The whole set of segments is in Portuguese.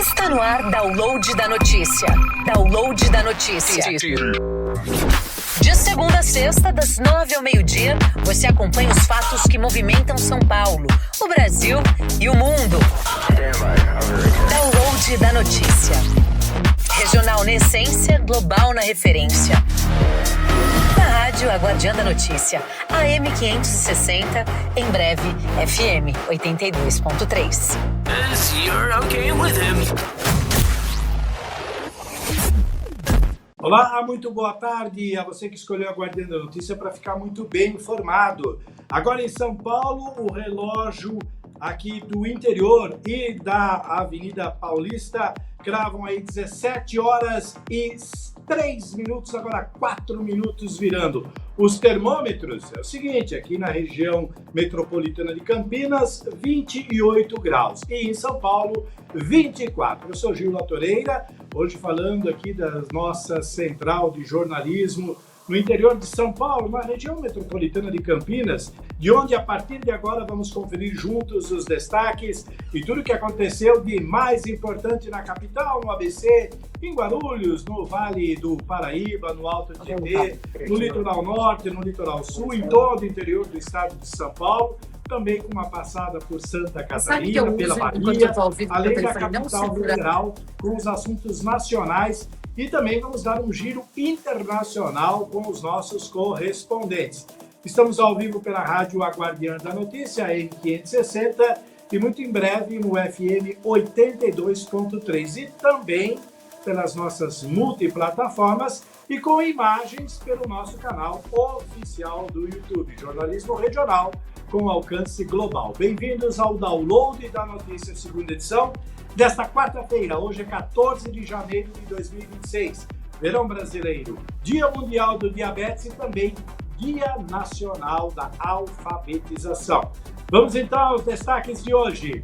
Está no ar Download da Notícia. Download da Notícia. De segunda a sexta, das 9 ao meio-dia, você acompanha os fatos que movimentam São Paulo, o Brasil e o mundo. Download da Notícia. Regional na essência, global na referência. Na rádio A Guardiã da Notícia, AM 560, em breve FM 82.3. Olá, muito boa tarde a você que escolheu a Guardiã da Notícia para ficar muito bem informado. Agora em São Paulo, o relógio aqui do interior e da Avenida Paulista cravam aí 17 horas e 3 minutos, agora 4 minutos virando. Os termômetros é o seguinte, aqui na região metropolitana de Campinas, 28 graus. E em São Paulo, 24. Eu sou Gil Latoreira, hoje falando aqui da nossa central de jornalismo no interior de São Paulo, na região metropolitana de Campinas, de onde a partir de agora vamos conferir juntos os destaques e tudo o que aconteceu de mais importante na capital, no ABC, em Guarulhos, no Vale do Paraíba, no Alto Tietê, no Litoral Norte, no Litoral Sul, em todo o interior do estado de São Paulo, também com uma passada por Santa Catarina, pela Bahia, além da capital federal, com os assuntos nacionais. E também vamos dar um giro internacional com os nossos correspondentes. Estamos ao vivo pela rádio A Guardiã da Notícia, em 560, e muito em breve no FM 82.3. E também pelas nossas multiplataformas e com imagens pelo nosso canal oficial do YouTube, Jornalismo Regional com alcance global. Bem-vindos ao Download da Notícia, segunda edição, desta quarta-feira. Hoje é 14 de janeiro de 2026, verão brasileiro, Dia Mundial do Diabetes e também Dia Nacional da Alfabetização. Vamos então aos destaques de hoje.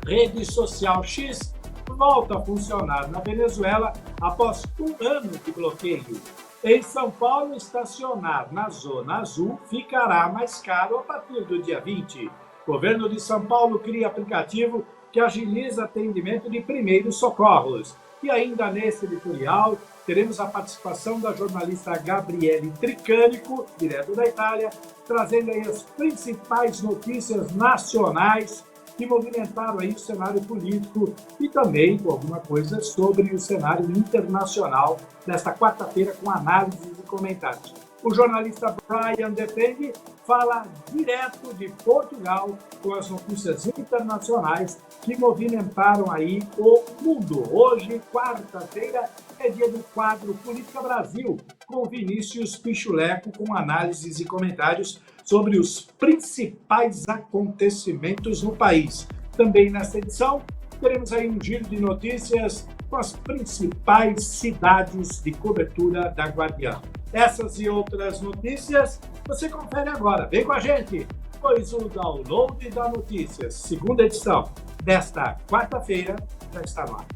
Rede social X volta a funcionar na Venezuela após um ano de bloqueio. Em São Paulo, estacionar na Zona Azul ficará mais caro a partir do dia 20. O governo de São Paulo cria aplicativo que agiliza atendimento de primeiros socorros. E ainda nesse editorial, teremos a participação da jornalista Gabriele Tricânico, direto da Itália, trazendo aí as principais notícias nacionais que movimentaram aí o cenário político e também com alguma coisa sobre o cenário internacional desta quarta-feira com análises e comentários. O jornalista Brian Defende fala direto de Portugal com as notícias internacionais que movimentaram aí o mundo. Hoje, quarta-feira, é dia do quadro Política Brasil, com Vinícius Pichuleco, com análises e comentários sobre os principais acontecimentos no país. Também nesta edição, teremos aí um giro de notícias com as principais cidades de cobertura da Guardiã. Essas e outras notícias você confere agora. Vem com a gente, pois o Download da Notícia, segunda edição desta quarta-feira, já está no ar.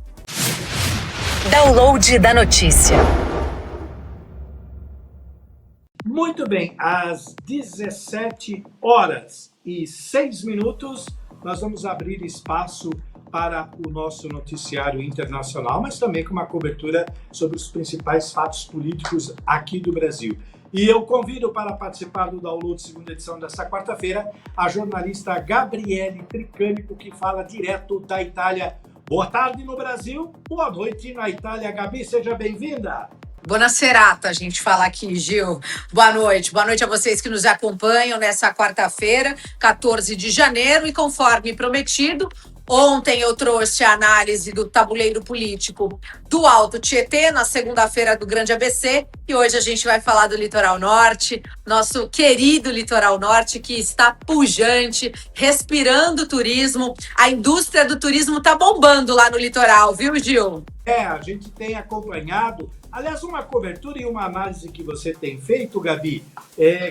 Download da Notícia. Muito bem, às 17 horas e 6 minutos, nós vamos abrir espaço para o nosso noticiário internacional, mas também com uma cobertura sobre os principais fatos políticos aqui do Brasil. E eu convido para participar do Download segunda edição desta quarta-feira a jornalista Gabriele Tricânico, que fala direto da Itália. Boa tarde no Brasil, boa noite na Itália. Gabi, seja bem-vinda. Buona serata, a gente fala aqui, Gil. Boa noite a vocês que nos acompanham nessa quarta-feira, 14 de janeiro, e conforme prometido, ontem eu trouxe a análise do tabuleiro político do Alto Tietê, na segunda-feira do Grande ABC, e hoje a gente vai falar do Litoral Norte, nosso querido Litoral Norte que está pujante, respirando turismo. A indústria do turismo está bombando lá no litoral, viu, Gil? A gente tem acompanhado, aliás, uma cobertura e uma análise que você tem feito, Gabi,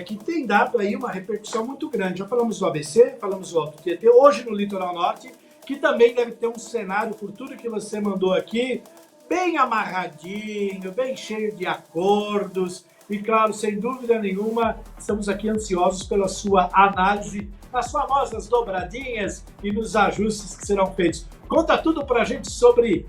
que tem dado aí uma repercussão muito grande. Já falamos do ABC, falamos do Alto Tietê, hoje no Litoral Norte, que também deve ter um cenário, por tudo que você mandou aqui, bem amarradinho, bem cheio de acordos. E claro, sem dúvida nenhuma, estamos aqui ansiosos pela sua análise, nas famosas dobradinhas e nos ajustes que serão feitos. Conta tudo pra gente sobre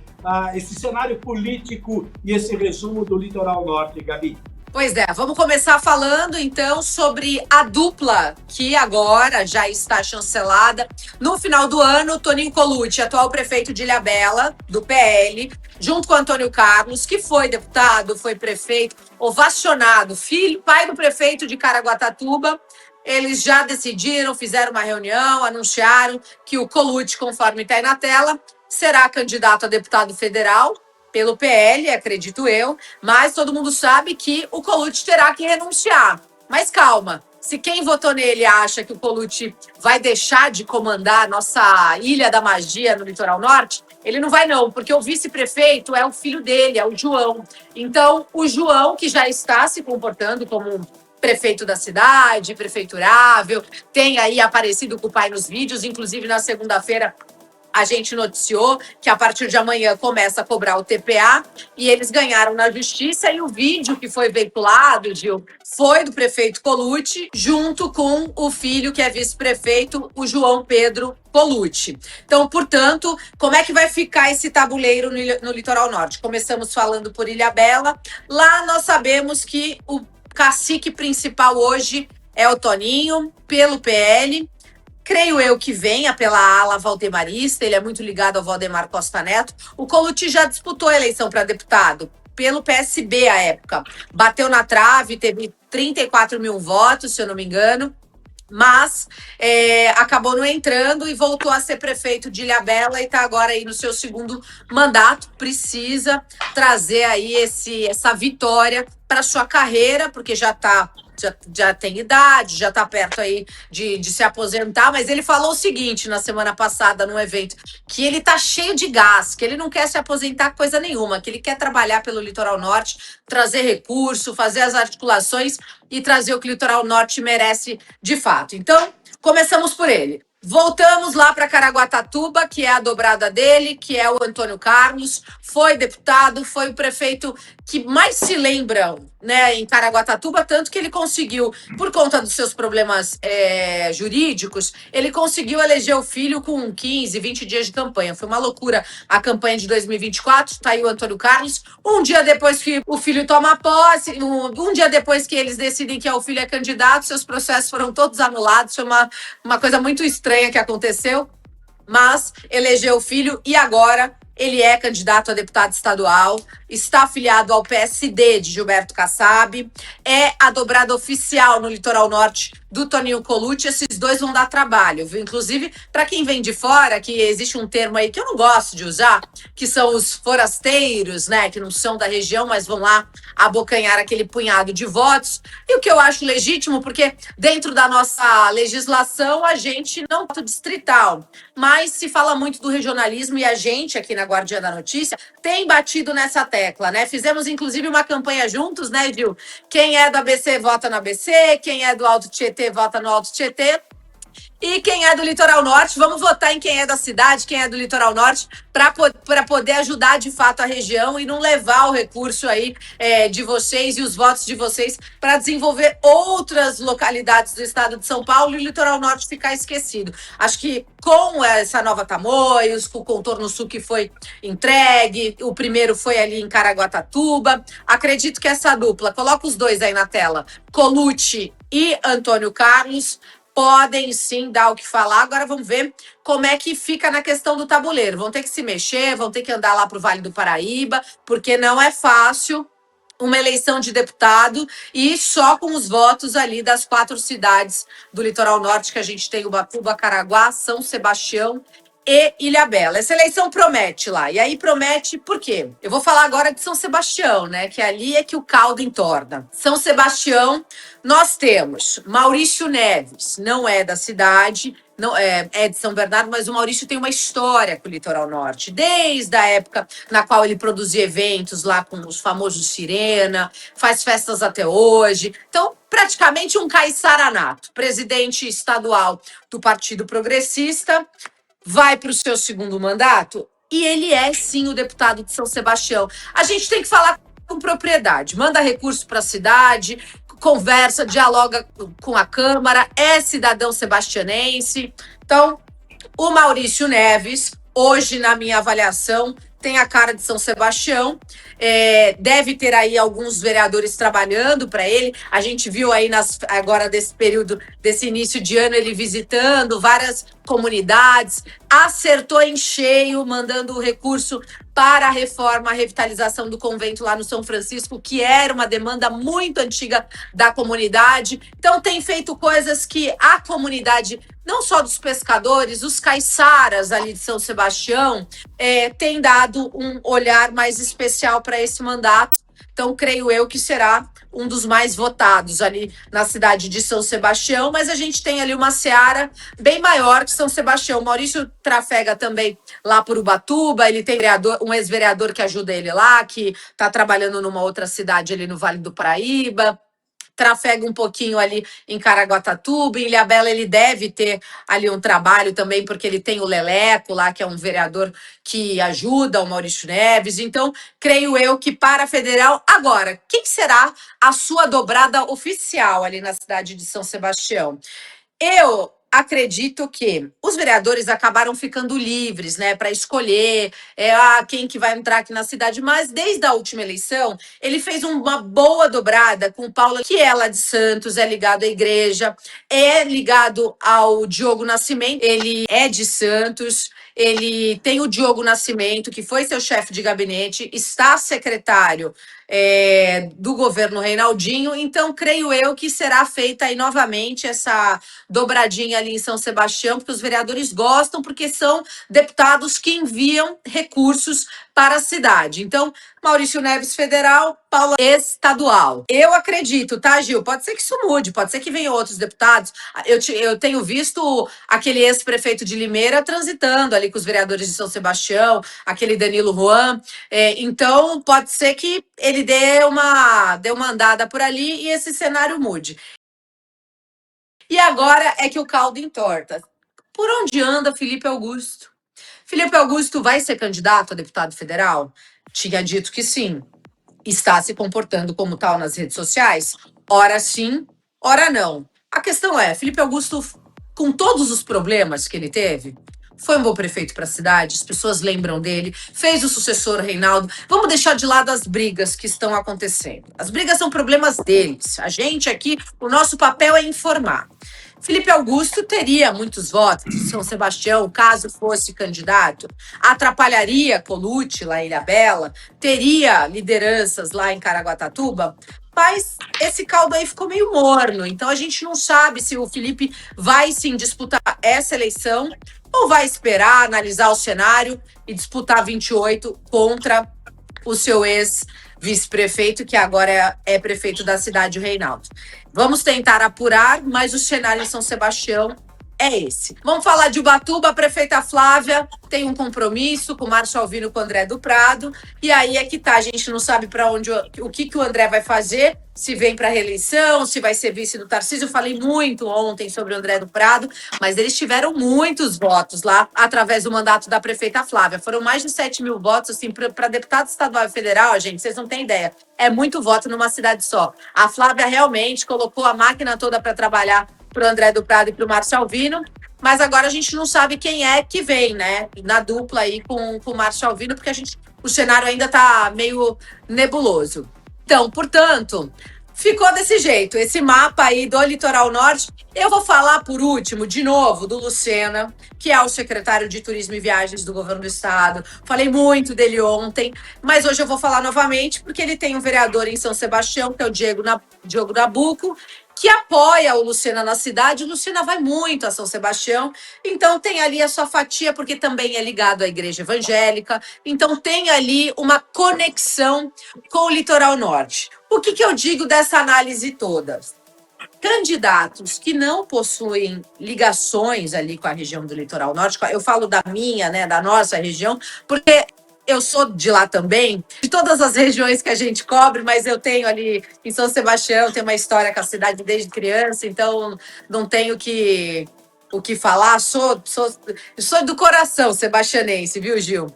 esse cenário político e esse resumo do Litoral Norte, Gabi. Pois é, vamos começar falando então sobre a dupla que agora já está chancelada. No final do ano, Toninho Colucci, atual prefeito de Ilhabela, do PL, junto com Antônio Carlos, que foi deputado, foi prefeito, ovacionado, pai do prefeito de Caraguatatuba. Eles já decidiram, fizeram uma reunião, anunciaram que o Colucci, conforme está aí na tela, será candidato a deputado federal pelo PL, acredito eu, mas todo mundo sabe que o Colucci terá que renunciar. Mas calma, se quem votou nele acha que o Colucci vai deixar de comandar a nossa Ilha da Magia no Litoral Norte, ele não vai não, porque o vice-prefeito é o filho dele, é o João. Então, o João, que já está se comportando como prefeito da cidade, prefeiturável, tem aí aparecido com o pai nos vídeos, inclusive na segunda-feira a gente noticiou que a partir de amanhã começa a cobrar o TPA e eles ganharam na justiça e o vídeo que foi veiculado, Gil, foi do prefeito Colucci junto com o filho que é vice-prefeito, o João Pedro Colucci. Então, portanto, como é que vai ficar esse tabuleiro no Litoral Norte? Começamos falando por Ilhabela. Lá nós sabemos que o cacique principal hoje é o Toninho, pelo PL. Creio eu que venha pela ala valdemarista, ele é muito ligado ao Valdemar Costa Neto. O Colucci já disputou a eleição para deputado, pelo PSB à época. Bateu na trave, teve 34 mil votos, se eu não me engano, mas acabou não entrando e voltou a ser prefeito de Ilhabela e está agora aí no seu segundo mandato. Precisa trazer aí essa vitória para sua carreira, porque já tem idade, já está perto aí de se aposentar, mas ele falou o seguinte na semana passada num evento, que ele tá cheio de gás, que ele não quer se aposentar coisa nenhuma, que ele quer trabalhar pelo Litoral Norte, trazer recurso, fazer as articulações e trazer o que o Litoral Norte merece de fato. Então, começamos por ele. Voltamos lá para Caraguatatuba, que é a dobrada dele, que é o Antônio Carlos, foi deputado, foi o prefeito que mais se lembra, né, em Caraguatatuba, tanto que ele conseguiu, por conta dos seus problemas jurídicos, ele conseguiu eleger o filho com 15, 20 dias de campanha. Foi uma loucura a campanha de 2024, tá aí o Antônio Carlos. Um dia depois que o filho toma posse, um dia depois que eles decidem que o filho é candidato, seus processos foram todos anulados. Foi uma coisa muito estranha que aconteceu, mas elegeu o filho e agora ele é candidato a deputado estadual, está afiliado ao PSD de Gilberto Kassab, é a dobrada oficial no Litoral Norte do Toninho Colucci. Esses dois vão dar trabalho, viu? Inclusive, para quem vem de fora, que existe um termo aí que eu não gosto de usar, que são os forasteiros, né? Que não são da região, mas vão lá abocanhar aquele punhado de votos. E o que eu acho legítimo, porque dentro da nossa legislação a gente não é distrital, mas se fala muito do regionalismo e a gente aqui na Guardiã da Notícia tem batido nessa tecla, né? Fizemos inclusive uma campanha juntos, né, Gil? Quem é do ABC vota no ABC, quem é do Alto Tietê vota no Alto Tietê. E quem é do Litoral Norte, vamos votar em quem é da cidade, quem é do Litoral Norte, para poder ajudar de fato a região e não levar o recurso aí de vocês e os votos de vocês para desenvolver outras localidades do estado de São Paulo e o Litoral Norte ficar esquecido. Acho que com essa nova Tamoios, com o contorno sul que foi entregue, o primeiro foi ali em Caraguatatuba, acredito que essa dupla, coloca os dois aí na tela, Colucci e Antônio Carlos, podem sim dar o que falar. Agora vamos ver como é que fica na questão do tabuleiro. Vão ter que se mexer, vão ter que andar lá para o Vale do Paraíba, porque não é fácil uma eleição de deputado e só com os votos ali das 4 cidades do Litoral Norte, que a gente tem Ubatuba, Caraguá, São Sebastião e Ilhabela. Essa eleição promete lá. E aí promete por quê? Eu vou falar agora de São Sebastião, né? Que ali é que o caldo entorna. São Sebastião, nós temos Maurício Neves, não é da cidade, não é de São Bernardo, mas o Maurício tem uma história com o Litoral Norte, desde a época na qual ele produzia eventos lá com os famosos Sirena, faz festas até hoje. Então, praticamente um caiçaranato, presidente estadual do Partido Progressista, vai para o seu segundo mandato e ele é, sim, o deputado de São Sebastião. A gente tem que falar com propriedade, manda recurso para a cidade, conversa, dialoga com a Câmara, é cidadão sebastianense. Então, o Maurício Neves hoje, na minha avaliação, tem a cara de São Sebastião, deve ter aí alguns vereadores trabalhando para ele. A gente viu aí agora desse período, desse início de ano, ele visitando várias comunidades, acertou em cheio, mandando o recurso para a reforma, a revitalização do convento lá no São Francisco, que era uma demanda muito antiga da comunidade. Então tem feito coisas que a comunidade, não só dos pescadores, os caiçaras ali de São Sebastião, tem dado um olhar mais especial para esse mandato. Então, creio eu que será um dos mais votados ali na cidade de São Sebastião, mas a gente tem ali uma seara bem maior que São Sebastião. Maurício trafega também lá por Ubatuba, ele tem um ex-vereador que ajuda ele lá, que está trabalhando numa outra cidade ali no Vale do Paraíba. Trafega um pouquinho ali em Caraguatatuba, em Ilhabela ele deve ter ali um trabalho também, porque ele tem o Leleco lá, que é um vereador que ajuda o Maurício Neves. Então, creio eu que para a federal, agora, quem será a sua dobrada oficial ali na cidade de São Sebastião? Eu acredito que os vereadores acabaram ficando livres, né, para escolher quem que vai entrar aqui na cidade, mas desde a última eleição, ele fez uma boa dobrada com o Paulo, que é lá de Santos, é ligado à igreja, é ligado ao Diogo Nascimento, ele é de Santos, ele tem o Diogo Nascimento, que foi seu chefe de gabinete, está secretário do governo Reinaldinho, então creio eu que será feita aí novamente essa dobradinha ali em São Sebastião, porque os vereadores gostam, porque são deputados que enviam recursos para a cidade. Então, Maurício Neves federal, Paula estadual. Eu acredito, tá, Gil? Pode ser que isso mude, pode ser que venham outros deputados. Eu tenho visto aquele ex-prefeito de Limeira transitando ali com os vereadores de São Sebastião, aquele Danilo Juan. Então, pode ser que ele dê uma andada por ali e esse cenário mude. E agora é que o caldo entorta. Por onde anda Felipe Augusto? Felipe Augusto vai ser candidato a deputado federal? Tinha dito que sim. Está se comportando como tal nas redes sociais? Ora sim, ora não. A questão é, Felipe Augusto, com todos os problemas que ele teve, foi um bom prefeito para a cidade, as pessoas lembram dele, fez o sucessor Reinaldo. Vamos deixar de lado as brigas que estão acontecendo. As brigas são problemas deles. A gente aqui, o nosso papel é informar. Felipe Augusto teria muitos votos em São Sebastião, caso fosse candidato, atrapalharia Colucci lá em Ilhabela, teria lideranças lá em Caraguatatuba, mas esse caldo aí ficou meio morno, então a gente não sabe se o Felipe vai sim disputar essa eleição ou vai esperar, analisar o cenário e disputar 28 contra o seu ex-vice-prefeito, que agora é prefeito da cidade, o Reinaldo. Vamos tentar apurar, mas o cenário em São Sebastião é esse. Vamos falar de Ubatuba. A prefeita Flávia tem um compromisso com o Márcio Alvino, com o André do Prado, e aí é que tá, a gente não sabe para onde, o que o André vai fazer, se vem para reeleição, se vai ser vice do Tarcísio. Eu falei muito ontem sobre o André do Prado, mas eles tiveram muitos votos lá através do mandato da prefeita Flávia. Foram mais de 7 mil votos, assim, para deputado estadual e federal, gente, vocês não têm ideia. É muito voto numa cidade só. A Flávia realmente colocou a máquina toda para trabalhar para o André do Prado e para o Márcio Alvino, mas agora a gente não sabe quem é que vem, né? Na dupla aí com o Márcio Alvino, porque o cenário ainda está meio nebuloso. Então, portanto, ficou desse jeito, esse mapa aí do Litoral Norte. Eu vou falar, por último, de novo, do Lucena, que é o secretário de Turismo e Viagens do Governo do Estado. Falei muito dele ontem, mas hoje eu vou falar novamente, porque ele tem um vereador em São Sebastião, que é o Diogo Nabuco, que apoia o Lucena na cidade. O Lucena vai muito a São Sebastião, então tem ali a sua fatia, porque também é ligado à igreja evangélica, então tem ali uma conexão com o Litoral Norte. O que eu digo dessa análise toda? Candidatos que não possuem ligações ali com a região do Litoral Norte, eu falo da minha, né, da nossa região, porque eu sou de lá também, de todas as regiões que a gente cobre, mas eu tenho ali em São Sebastião, tenho uma história com a cidade desde criança, então não tenho o que falar, sou do coração sebastianense, viu, Gil?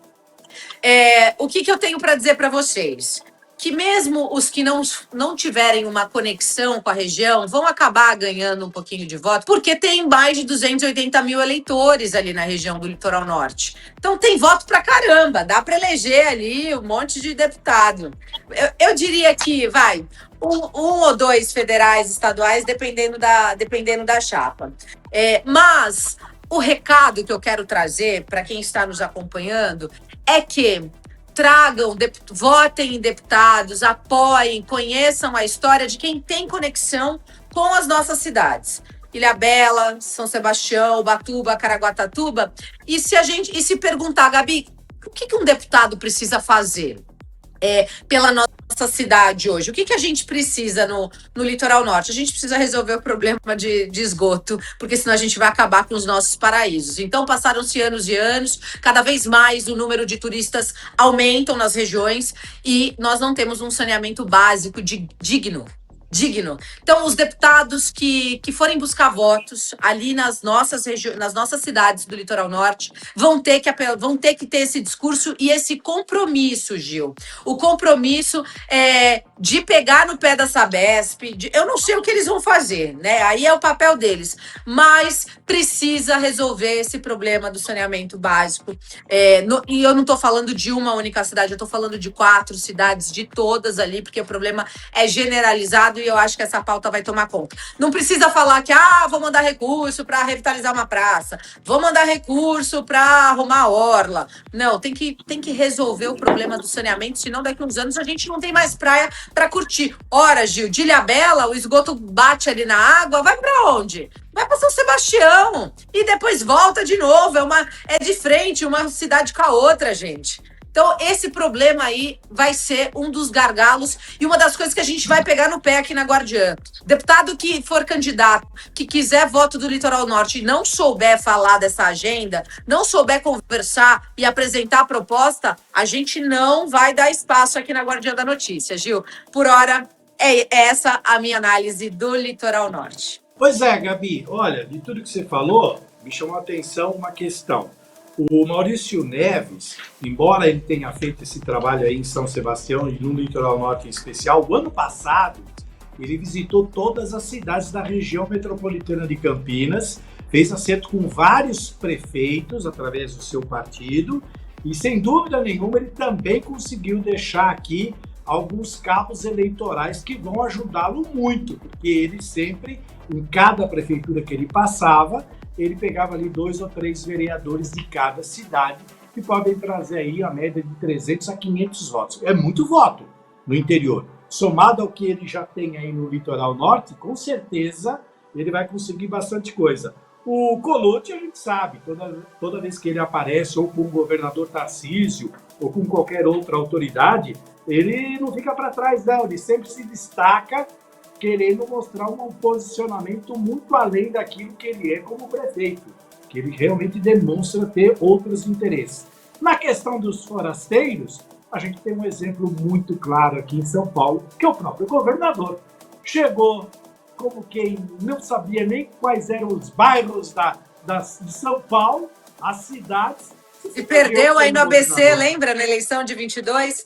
O que eu tenho para dizer para vocês? que mesmo os que não tiverem uma conexão com a região vão acabar ganhando um pouquinho de voto, porque tem mais de 280 mil eleitores ali na região do Litoral Norte. Então tem voto pra caramba, dá para eleger ali um monte de deputado. Eu diria que, um ou dois federais, estaduais, dependendo da chapa. Mas o recado que eu quero trazer para quem está nos acompanhando é que votem em deputados, apoiem, conheçam a história de quem tem conexão com as nossas cidades. Ilhabela, São Sebastião, Ubatuba, Caraguatatuba. E se perguntar, Gabi, o que um deputado precisa fazer pela nossa cidade hoje? O que a gente precisa no Litoral Norte? A gente precisa resolver o problema de esgoto, porque senão a gente vai acabar com os nossos paraísos. Então, passaram-se anos e anos, cada vez mais o número de turistas aumentam nas regiões e nós não temos um saneamento básico digno. Então, os deputados que forem buscar votos ali nas nossas cidades do Litoral Norte vão ter que ter esse discurso e esse compromisso, Gil. O compromisso de pegar no pé da Sabesp. Eu não sei o que eles vão fazer, né? Aí é o papel deles. Mas precisa resolver esse problema do saneamento básico. E eu não estou falando de uma única cidade, eu estou falando de 4 cidades, de todas ali, porque o problema é generalizado e eu acho que essa pauta vai tomar conta. Não precisa falar que vou mandar recurso para revitalizar uma praça, vou mandar recurso para arrumar a orla. Não, tem que resolver o problema do saneamento, senão daqui a uns anos a gente não tem mais praia para curtir. Ora, Gil, de Ilhabela, o esgoto bate ali na água, vai para onde? Vai para São Sebastião e depois volta de novo. É de frente uma cidade com a outra, gente. Então, esse problema aí vai ser um dos gargalos e uma das coisas que a gente vai pegar no pé aqui na Guardiã. Deputado que for candidato, que quiser voto do Litoral Norte e não souber falar dessa agenda, não souber conversar e apresentar a proposta, a gente não vai dar espaço aqui na Guardiã da Notícia, Gil. Por hora, é essa a minha análise do Litoral Norte. Pois é, Gabi. Olha, de tudo que você falou, me chamou a atenção uma questão. O Maurício Neves, embora ele tenha feito esse trabalho aí em São Sebastião e no Litoral Norte em especial, o ano passado ele visitou todas as cidades da região metropolitana de Campinas, fez acerto com vários prefeitos através do seu partido e, sem dúvida nenhuma, ele também conseguiu deixar aqui alguns cabos eleitorais que vão ajudá-lo muito, porque ele sempre, em cada prefeitura que ele passava, ele pegava ali 2 ou 3 vereadores de cada cidade que podem trazer aí a média de 300 a 500 votos. É muito voto no interior. Somado ao que ele já tem aí no Litoral Norte, com certeza ele vai conseguir bastante coisa. O Colucci, a gente sabe, toda vez que ele aparece ou com o governador Tarcísio ou com qualquer outra autoridade, ele não fica para trás não, ele sempre se destaca querendo mostrar um posicionamento muito além daquilo que ele é como prefeito, que ele realmente demonstra ter outros interesses. Na questão dos forasteiros, a gente tem um exemplo muito claro aqui em São Paulo, que é o próprio governador. Chegou como quem não sabia nem quais eram os bairros de São Paulo, as cidades. Se perdeu aí no ABC, lembra? Na eleição de 22?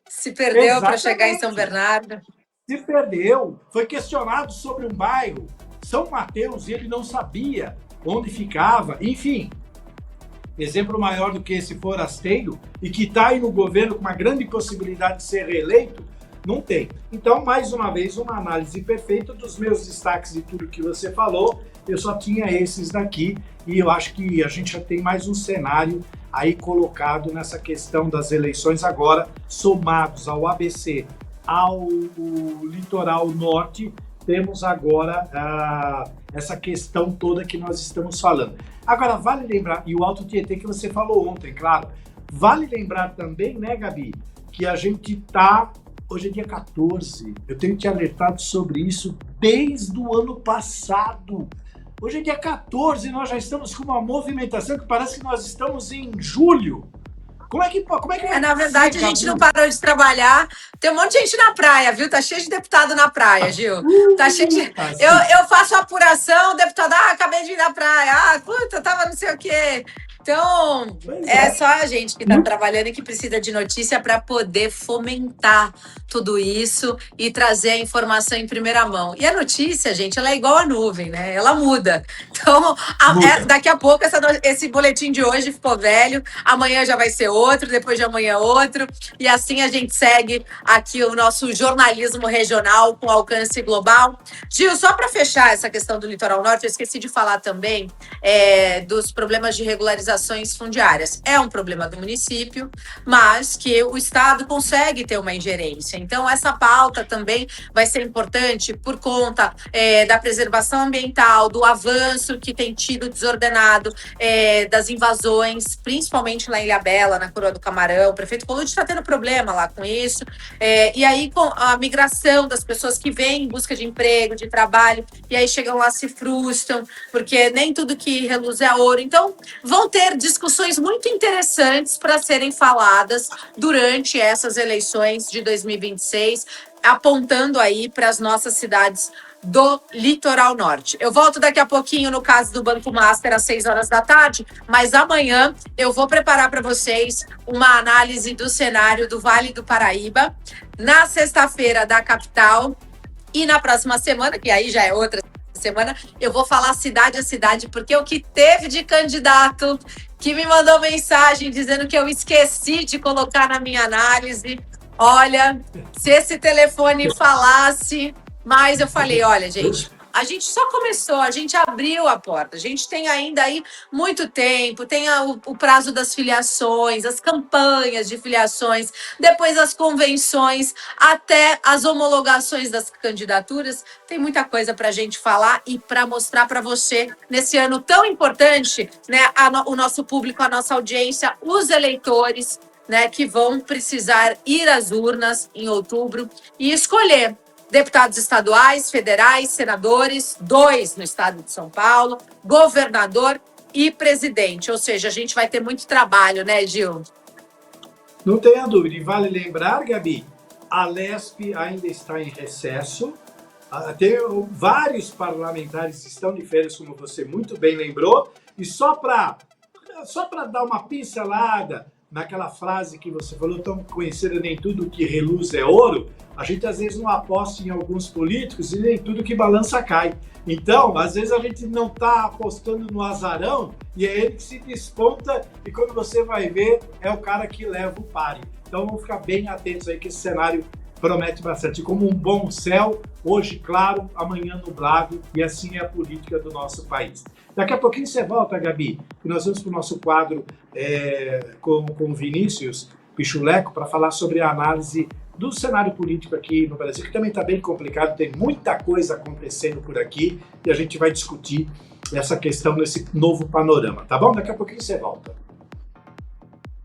Se perdeu para chegar em São Bernardo. Se perdeu, foi questionado sobre um bairro, São Mateus, e ele não sabia onde ficava. Enfim, exemplo maior do que esse forasteiro e que está aí no governo com uma grande possibilidade de ser reeleito, não tem. Então, mais uma vez, uma análise perfeita dos meus destaques de tudo que você falou. Eu só tinha esses daqui e eu acho que a gente já tem mais um cenário aí colocado nessa questão das eleições agora, somados ao ABC, ao Litoral Norte, temos agora essa questão toda que nós estamos falando. Agora, vale lembrar, e o Alto Tietê que você falou ontem, claro, vale lembrar também, né, Gabi, que a gente tá, hoje é dia 14, eu tenho te alertado sobre isso desde o ano passado. Hoje é dia 14 e nós já estamos com uma movimentação que parece que nós estamos em julho. Como é que na verdade, a gente não parou de trabalhar. Tem um monte de gente na praia, viu? Tá cheio de deputado na praia, Gil. Tá cheio de... Eu faço apuração, o deputado, acabei de ir na praia. Puta, tava não sei o quê. Então, Pois é é. só a gente que está trabalhando e que precisa de notícia para poder fomentar tudo isso e trazer a informação em primeira mão. E a notícia, gente, ela é igual a nuvem, né? Ela muda. Então, Muda. daqui a pouco esse boletim de hoje ficou velho, amanhã já vai ser outro, depois de amanhã outro, e assim a gente segue aqui o nosso jornalismo regional com alcance global. Gil, só para fechar essa questão do Litoral Norte, eu esqueci de falar também dos problemas de regularizações fundiárias. É um problema do município, mas que o Estado consegue ter uma ingerência. Então, essa pauta também vai ser importante por conta da preservação ambiental, do avanço que tem tido desordenado, das invasões, principalmente lá em Ilhabela, na Coroa do Camarão. O prefeito Colucci está tendo problema lá com isso. E aí, com a migração das pessoas que vêm em busca de emprego, de trabalho, e aí chegam lá, se frustram, porque nem tudo que reluz é ouro. Então, vão ter discussões muito interessantes para serem faladas durante essas eleições de 2026, apontando aí para as nossas cidades do Litoral Norte. Eu volto daqui a pouquinho no caso do Banco Master às 6 horas da tarde, mas amanhã eu vou preparar para vocês uma análise do cenário do Vale do Paraíba, na sexta-feira da capital, e na próxima semana, que aí já é outra semana, eu vou falar cidade a cidade, porque o que teve de candidato que me mandou mensagem dizendo que eu esqueci de colocar na minha análise. Olha, se esse telefone falasse, mas eu falei, olha, gente, a gente só começou, a gente abriu a porta, a gente tem ainda aí muito tempo, tem o prazo das filiações, as campanhas de filiações, depois as convenções, até as homologações das candidaturas. Tem muita coisa para a gente falar e para mostrar para você, nesse ano tão importante, né, o nosso público, a nossa audiência, os eleitores, né, que vão precisar ir às urnas em outubro e escolher deputados estaduais, federais, senadores, 2 no estado de São Paulo, governador e presidente. Ou seja, a gente vai ter muito trabalho, né, Gil? Não tenha dúvida. E vale lembrar, Gabi, a Lesp ainda está em recesso. Tem vários parlamentares que estão de férias, como você muito bem lembrou. E só para dar uma pincelada naquela frase que você falou, tão conhecida, nem tudo que reluz é ouro, a gente às vezes não aposta em alguns políticos e nem tudo que balança cai. Então, às vezes a gente não está apostando no azarão e é ele que se desponta e quando você vai ver, é o cara que leva o pare. Então, vamos ficar bem atentos aí que esse cenário promete bastante. Como um bom céu, hoje claro, amanhã nublado, e assim é a política do nosso país. Daqui a pouquinho você volta, Gabi, e nós vamos para o nosso quadro com o Vinícius Pichuleco para falar sobre a análise do cenário político aqui no Brasil, que também está bem complicado, tem muita coisa acontecendo por aqui, e a gente vai discutir essa questão nesse novo panorama, tá bom? Daqui a pouquinho você volta.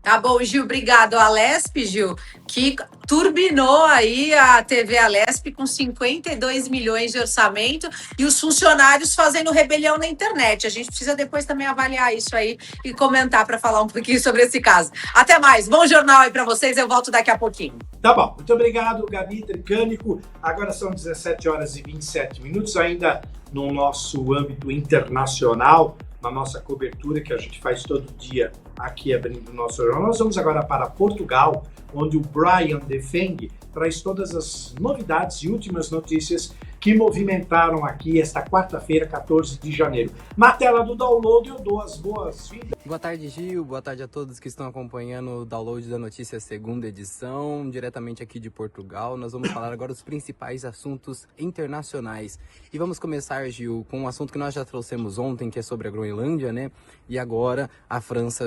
Tá bom, Gil, obrigado. A Lesp, Gil, que turbinou aí a TV Alesp com 52 milhões de orçamento e os funcionários fazendo rebelião na internet. A gente precisa depois também avaliar isso aí e comentar para falar um pouquinho sobre esse caso. Até mais, bom jornal aí para vocês, eu volto daqui a pouquinho. Tá bom, muito obrigado, Gabi Tricânico. Agora são 17 horas e 27 minutos, ainda no nosso âmbito internacional, na nossa cobertura que a gente faz todo dia aqui abrindo o nosso jornal. Nós vamos agora para Portugal, onde o Brian Defeng traz todas as novidades e últimas notícias que movimentaram aqui esta quarta-feira, 14 de janeiro. Na tela do download eu dou as boas-vindas. Boa tarde, Gil. Boa tarde a todos que estão acompanhando o download da notícia segunda edição, diretamente aqui de Portugal. Nós vamos falar agora dos principais assuntos internacionais. E vamos começar, Gil, com um assunto que nós já trouxemos ontem, que é sobre a Groenlândia, né? E agora a França,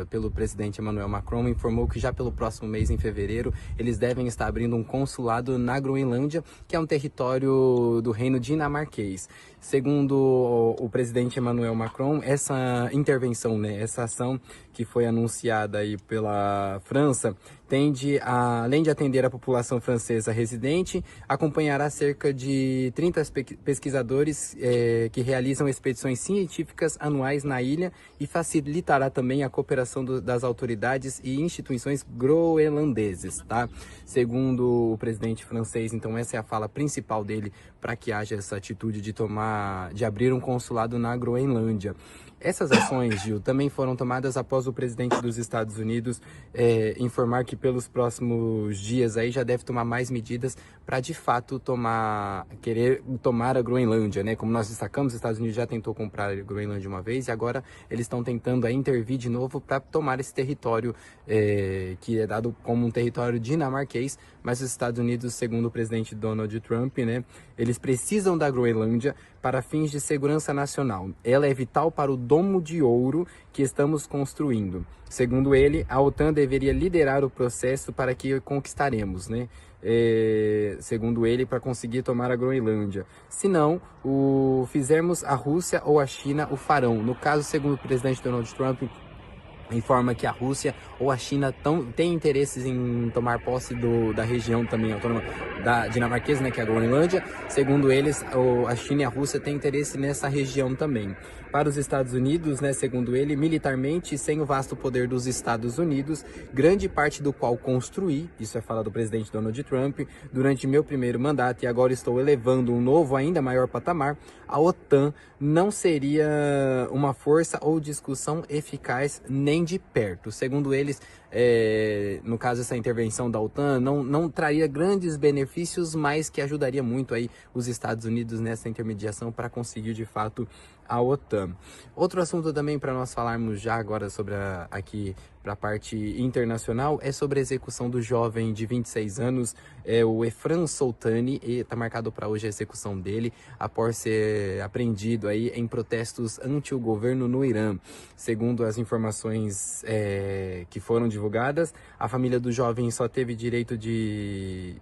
pelo presidente Emmanuel Macron, informou que já pelo próximo mês, em fevereiro, eles devem estar abrindo um consulado na Groenlândia, que é um território do reino dinamarquês. Segundo o presidente Emmanuel Macron, essa intervenção, né, essa ação que foi anunciada aí pela França, além de atender a população francesa residente, acompanhará cerca de 30 pesquisadores que realizam expedições científicas anuais na ilha e facilitará também a cooperação das autoridades e instituições groenlandeses, tá? Segundo o presidente francês, então essa é a fala principal dele para que haja essa atitude de abrir um consulado na Groenlândia. Essas ações, Gil, também foram tomadas após o presidente dos Estados Unidos informar que pelos próximos dias aí já deve tomar mais medidas para de fato querer tomar a Groenlândia, né? Como nós destacamos, os Estados Unidos já tentou comprar a Groenlândia uma vez e agora eles estão tentando aí intervir de novo para tomar esse território que é dado como um território dinamarquês, mas os Estados Unidos, segundo o presidente Donald Trump, né, eles precisam da Groenlândia para fins de segurança nacional. Ela é vital para o domo de ouro que estamos construindo. Segundo ele, a OTAN deveria liderar o processo para que conquistaremos, né? Segundo ele, para conseguir tomar a Groenlândia. Se não, fizermos, a Rússia ou a China o farão. No caso, segundo o presidente Donald Trump, informa que a Rússia ou a China têm interesses em tomar posse da região também autônoma da dinamarquesa, né, que é a Groenlândia. Segundo eles, a China e a Rússia têm interesse nessa região também. Para os Estados Unidos, né, segundo ele, militarmente, sem o vasto poder dos Estados Unidos, grande parte do qual construí, isso é fala do presidente Donald Trump, durante meu primeiro mandato e agora estou elevando um novo, ainda maior patamar, a OTAN não seria uma força ou discussão eficaz nem de perto. Segundo eles, no caso essa intervenção da OTAN não traria grandes benefícios, mas que ajudaria muito aí os Estados Unidos nessa intermediação para conseguir de fato a OTAN. Outro assunto também para nós falarmos já agora sobre aqui para a parte internacional é sobre a execução do jovem de 26 anos, o Efran Soltani, e está marcado para hoje a execução dele após ser apreendido aí em protestos anti o governo no Irã. Segundo as informações que foram divulgadas, a família do jovem só teve direito de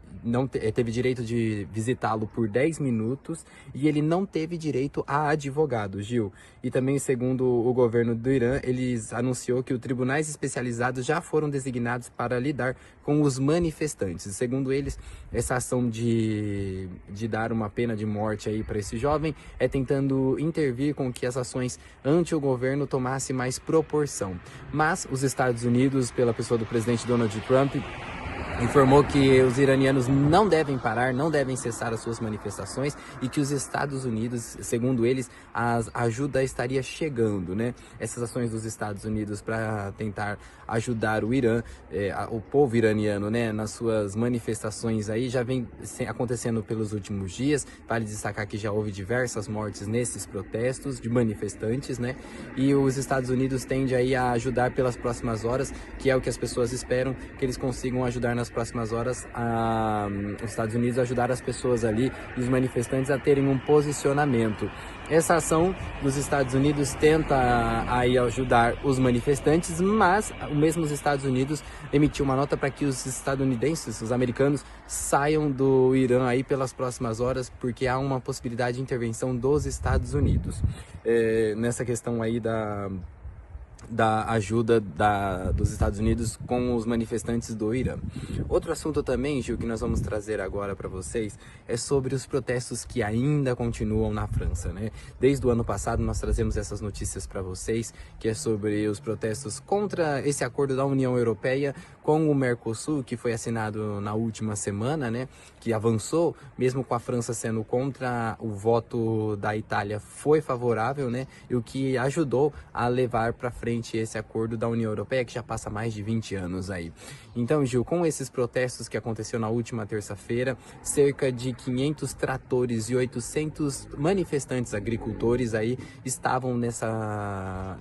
visitá-lo por 10 minutos e ele não teve direito a advogado, Gil. E também, segundo o governo do Irã, eles anunciou que os tribunais especializados já foram designados para lidar com os manifestantes. Segundo eles, essa ação de dar uma pena de morte aí para esse jovem é tentando intervir com que as ações anti o governo tomassem mais proporção. Mas os Estados Unidos, pela pessoa do presidente Donald Trump, informou que os iranianos não devem parar, não devem cessar as suas manifestações e que os Estados Unidos, segundo eles, a ajuda estaria chegando, né? Essas ações dos Estados Unidos para tentar ajudar o Irã, o povo iraniano, né, nas suas manifestações aí, já vem acontecendo pelos últimos dias. Vale destacar que já houve diversas mortes nesses protestos de manifestantes, né? E os Estados Unidos tendem aí a ajudar pelas próximas horas, que é o que as pessoas esperam, que eles consigam ajudar nas próximas horas os Estados Unidos ajudar as pessoas ali e os manifestantes a terem um posicionamento. Essa ação dos Estados Unidos tenta aí ajudar os manifestantes, mas o mesmo os Estados Unidos emitiu uma nota para que os estadunidenses, os americanos, saiam do Irã aí pelas próximas horas, porque há uma possibilidade de intervenção dos Estados Unidos nessa questão aí da ajuda dos Estados Unidos com os manifestantes do Irã. Outro assunto também, Gil, que nós vamos trazer agora para vocês é sobre os protestos que ainda continuam na França, né? Desde o ano passado nós trazemos essas notícias para vocês, que é sobre os protestos contra esse acordo da União Europeia com o Mercosul, que foi assinado na última semana, né? Que avançou, mesmo com a França sendo contra, o voto da Itália foi favorável, né? E o que ajudou a levar para frente esse acordo da União Europeia, que já passa mais de 20 anos aí. Então, Gil, com esses protestos que aconteceu na última terça-feira, cerca de 500 tratores e 800 manifestantes agricultores aí estavam nessa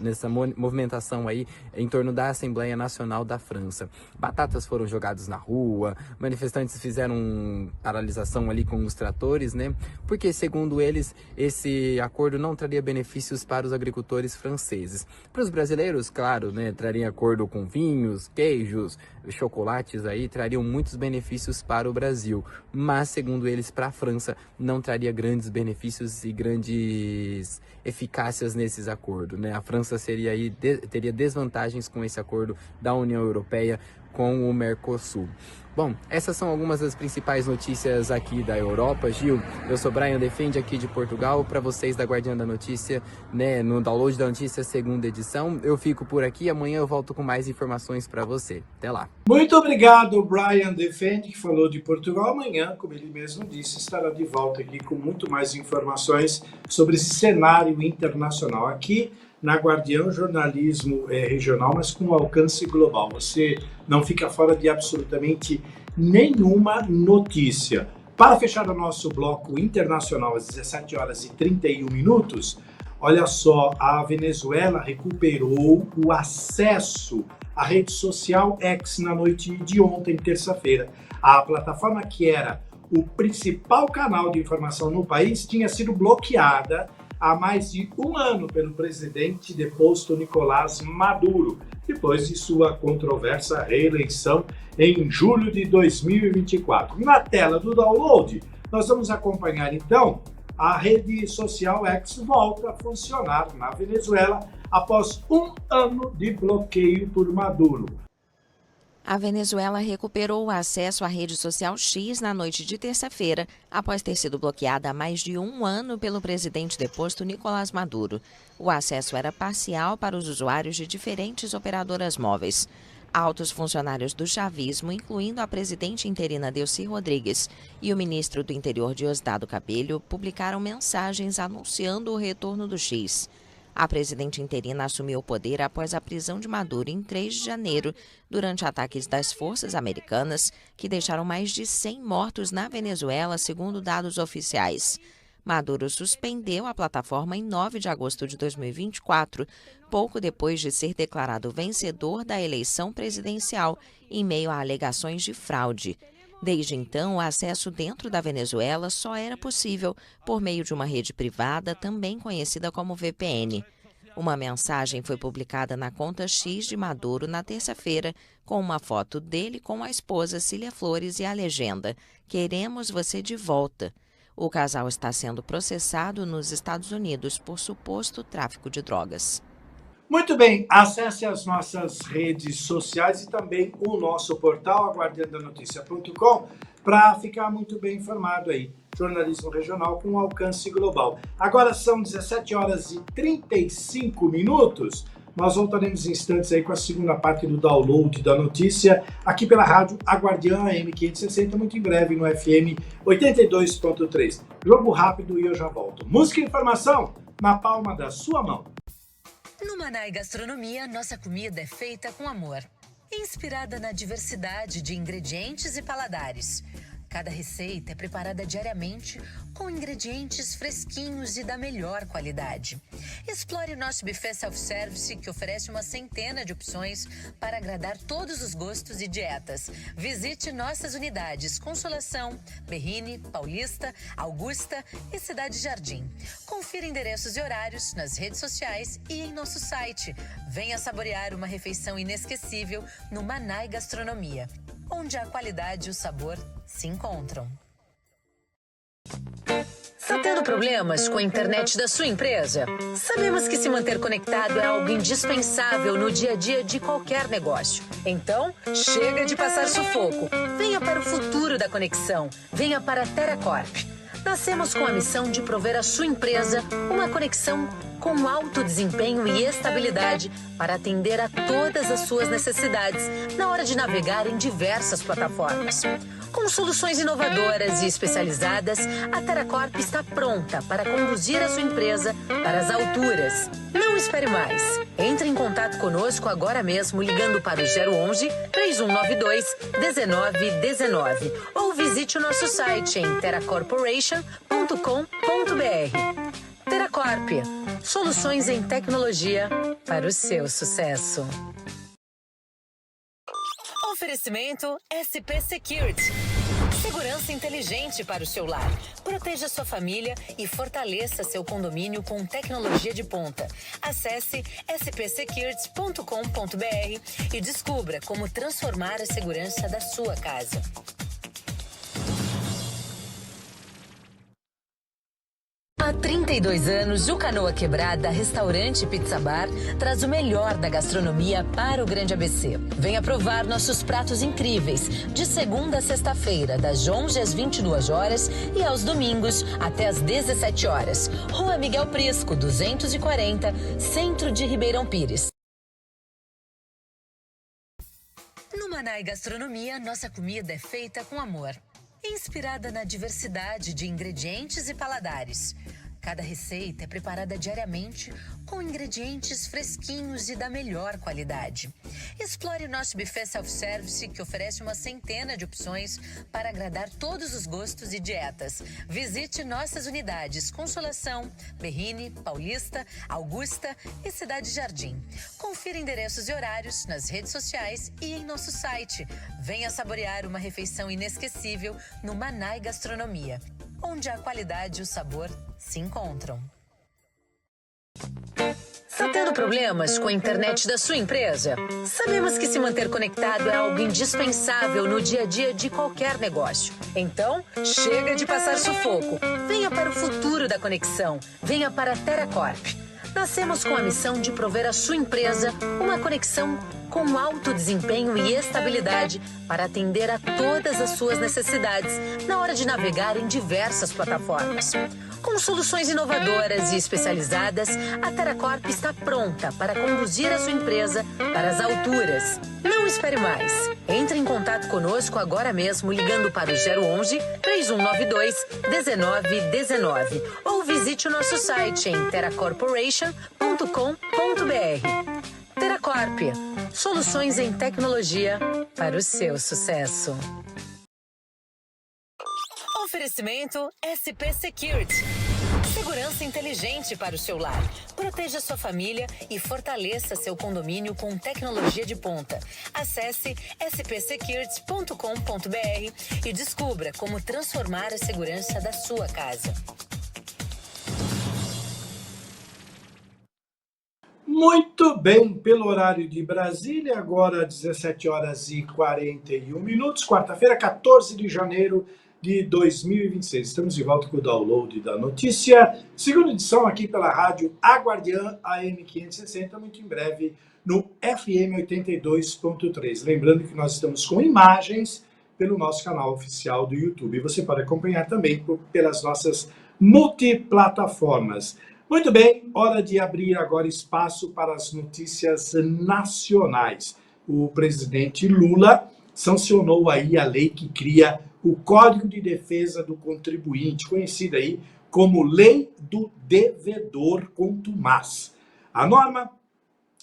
movimentação aí em torno da Assembleia Nacional da França. Batatas foram jogadas na rua, manifestantes fizeram paralisação ali com os tratores, né? Porque, segundo eles, esse acordo não traria benefícios para os agricultores franceses. Para os brasileiros, claro, né, traria acordo com vinhos, queijos, chocolates aí, trariam muitos benefícios para o Brasil, mas segundo eles, para a França não traria grandes benefícios e grandes eficácias nesses acordos, né? A França teria desvantagens com esse acordo da União Europeia, com o Mercosul. Bom, essas são algumas das principais notícias aqui da Europa. Gil, eu sou Brian Defende aqui de Portugal, para vocês da Guardiã da Notícia, né, no Download da Notícia, segunda edição. Eu fico por aqui, amanhã eu volto com mais informações para você. Até lá. Muito obrigado, Brian Defende, que falou de Portugal. Amanhã, como ele mesmo disse, estará de volta aqui com muito mais informações sobre esse cenário internacional. Aqui na Guardiã, jornalismo regional, mas com alcance global. Você não fica fora de absolutamente nenhuma notícia. Para fechar o nosso bloco internacional às 17 horas e 31 minutos, olha só, a Venezuela recuperou o acesso à rede social X na noite de ontem, terça-feira. A plataforma que era o principal canal de informação no país tinha sido bloqueada há mais de um ano pelo presidente deposto Nicolás Maduro, depois de sua controversa reeleição em julho de 2024. Na tela do download, nós vamos acompanhar então a rede social X volta a funcionar na Venezuela após um ano de bloqueio por Maduro. A Venezuela recuperou o acesso à rede social X na noite de terça-feira, após ter sido bloqueada há mais de um ano pelo presidente deposto Nicolás Maduro. O acesso era parcial para os usuários de diferentes operadoras móveis. Altos funcionários do chavismo, incluindo a presidente interina Delcy Rodrigues e o ministro do Interior Diosdado Cabello, publicaram mensagens anunciando o retorno do X. A presidente interina assumiu o poder após a prisão de Maduro em 3 de janeiro, durante ataques das forças americanas, que deixaram mais de 100 mortos na Venezuela, segundo dados oficiais. Maduro suspendeu a plataforma em 9 de agosto de 2024, pouco depois de ser declarado vencedor da eleição presidencial, em meio a alegações de fraude. Desde então, o acesso dentro da Venezuela só era possível por meio de uma rede privada, também conhecida como VPN. Uma mensagem foi publicada na conta X de Maduro na terça-feira, com uma foto dele com a esposa Cília Flores e a legenda: "Queremos você de volta". O casal está sendo processado nos Estados Unidos por suposto tráfico de drogas. Muito bem, acesse as nossas redes sociais e também o nosso portal, aguardandanoticia.com, para ficar muito bem informado aí. Jornalismo regional com alcance global. Agora são 17 horas e 35 minutos. Nós voltaremos em instantes aí com a segunda parte do download da notícia, aqui pela rádio Guardiã AM 560, muito em breve no FM 82.3. Jogo rápido e eu já volto. Música e informação na palma da sua mão. No Manai Gastronomia, nossa comida é feita com amor, inspirada na diversidade de ingredientes e paladares. Cada receita é preparada diariamente com ingredientes fresquinhos e da melhor qualidade. Explore o nosso buffet self-service, que oferece uma centena de opções para agradar todos os gostos e dietas. Visite nossas unidades Consolação, Berrini, Paulista, Augusta e Cidade Jardim. Confira endereços e horários nas redes sociais e em nosso site. Venha saborear uma refeição inesquecível no Manai Gastronomia, onde a qualidade e o sabor se encontram. Está tendo problemas com a internet da sua empresa? Sabemos que se manter conectado é algo indispensável no dia a dia de qualquer negócio. Então, chega de passar sufoco. Venha para o futuro da conexão. Venha para a Teracorp. Nascemos com a missão de prover à sua empresa uma conexão com alto desempenho e estabilidade para atender a todas as suas necessidades na hora de navegar em diversas plataformas. Com soluções inovadoras e especializadas, a Teracorp está pronta para conduzir a sua empresa para as alturas. Não espere mais. Entre em contato conosco agora mesmo ligando para o 011 3192 1919 ou visite o nosso site em teracorporation.com.br. Teracorp, soluções em tecnologia para o seu sucesso. Oferecimento SP Security. Segurança inteligente para o seu lar. Proteja sua família e fortaleça seu condomínio com tecnologia de ponta. Acesse spsecurity.com.br e descubra como transformar a segurança da sua casa. Há 32 anos, o Canoa Quebrada Restaurante e Pizza Bar traz o melhor da gastronomia para o Grande ABC. Venha provar nossos pratos incríveis, de segunda a sexta-feira, das 11 às 22 horas e aos domingos até às 17 horas. Rua Miguel Prisco, 240, Centro de Ribeirão Pires. No Manai Gastronomia, nossa comida é feita com amor. Inspirada na diversidade de ingredientes e paladares. Cada receita é preparada diariamente com ingredientes fresquinhos e da melhor qualidade. Explore o nosso buffet self-service, que oferece uma centena de opções para agradar todos os gostos e dietas. Visite nossas unidades Consolação, Berrini, Paulista, Augusta e Cidade Jardim. Confira endereços e horários nas redes sociais e em nosso site. Venha saborear uma refeição inesquecível no Manai Gastronomia, onde a qualidade e o sabor se encontram. Está tendo problemas com a internet da sua empresa? Sabemos que se manter conectado é algo indispensável no dia a dia de qualquer negócio. Então, chega de passar sufoco. Venha para o futuro da conexão. Venha para a Teracorp. Nascemos com a missão de prover à sua empresa uma conexão com alto desempenho e estabilidade para atender a todas as suas necessidades na hora de navegar em diversas plataformas. Com soluções inovadoras e especializadas, a Teracorp está pronta para conduzir a sua empresa para as alturas. Não espere mais. Entre em contato conosco agora mesmo ligando para o 011 3192 1919 ou visite o nosso site em teracorporation.com.br. Teracorp, soluções em tecnologia para o seu sucesso. Oferecimento SP Security. Segurança inteligente para o seu lar. Proteja sua família e fortaleça seu condomínio com tecnologia de ponta. Acesse spsecurity.com.br e descubra como transformar a segurança da sua casa. Muito bem, pelo horário de Brasília, agora 17 horas e 41 minutos, quarta-feira, 14 de janeiro de 2026. Estamos de volta com o download da notícia, segunda edição aqui pela rádio Aguardiã AM 560, muito em breve no FM 82.3. Lembrando que nós estamos com imagens pelo nosso canal oficial do YouTube. Você pode acompanhar também pelas nossas multiplataformas. Muito bem, hora de abrir agora espaço para as notícias nacionais. O presidente Lula sancionou aí a lei que cria o Código de Defesa do Contribuinte, conhecida aí como Lei do Devedor Contumaz. A norma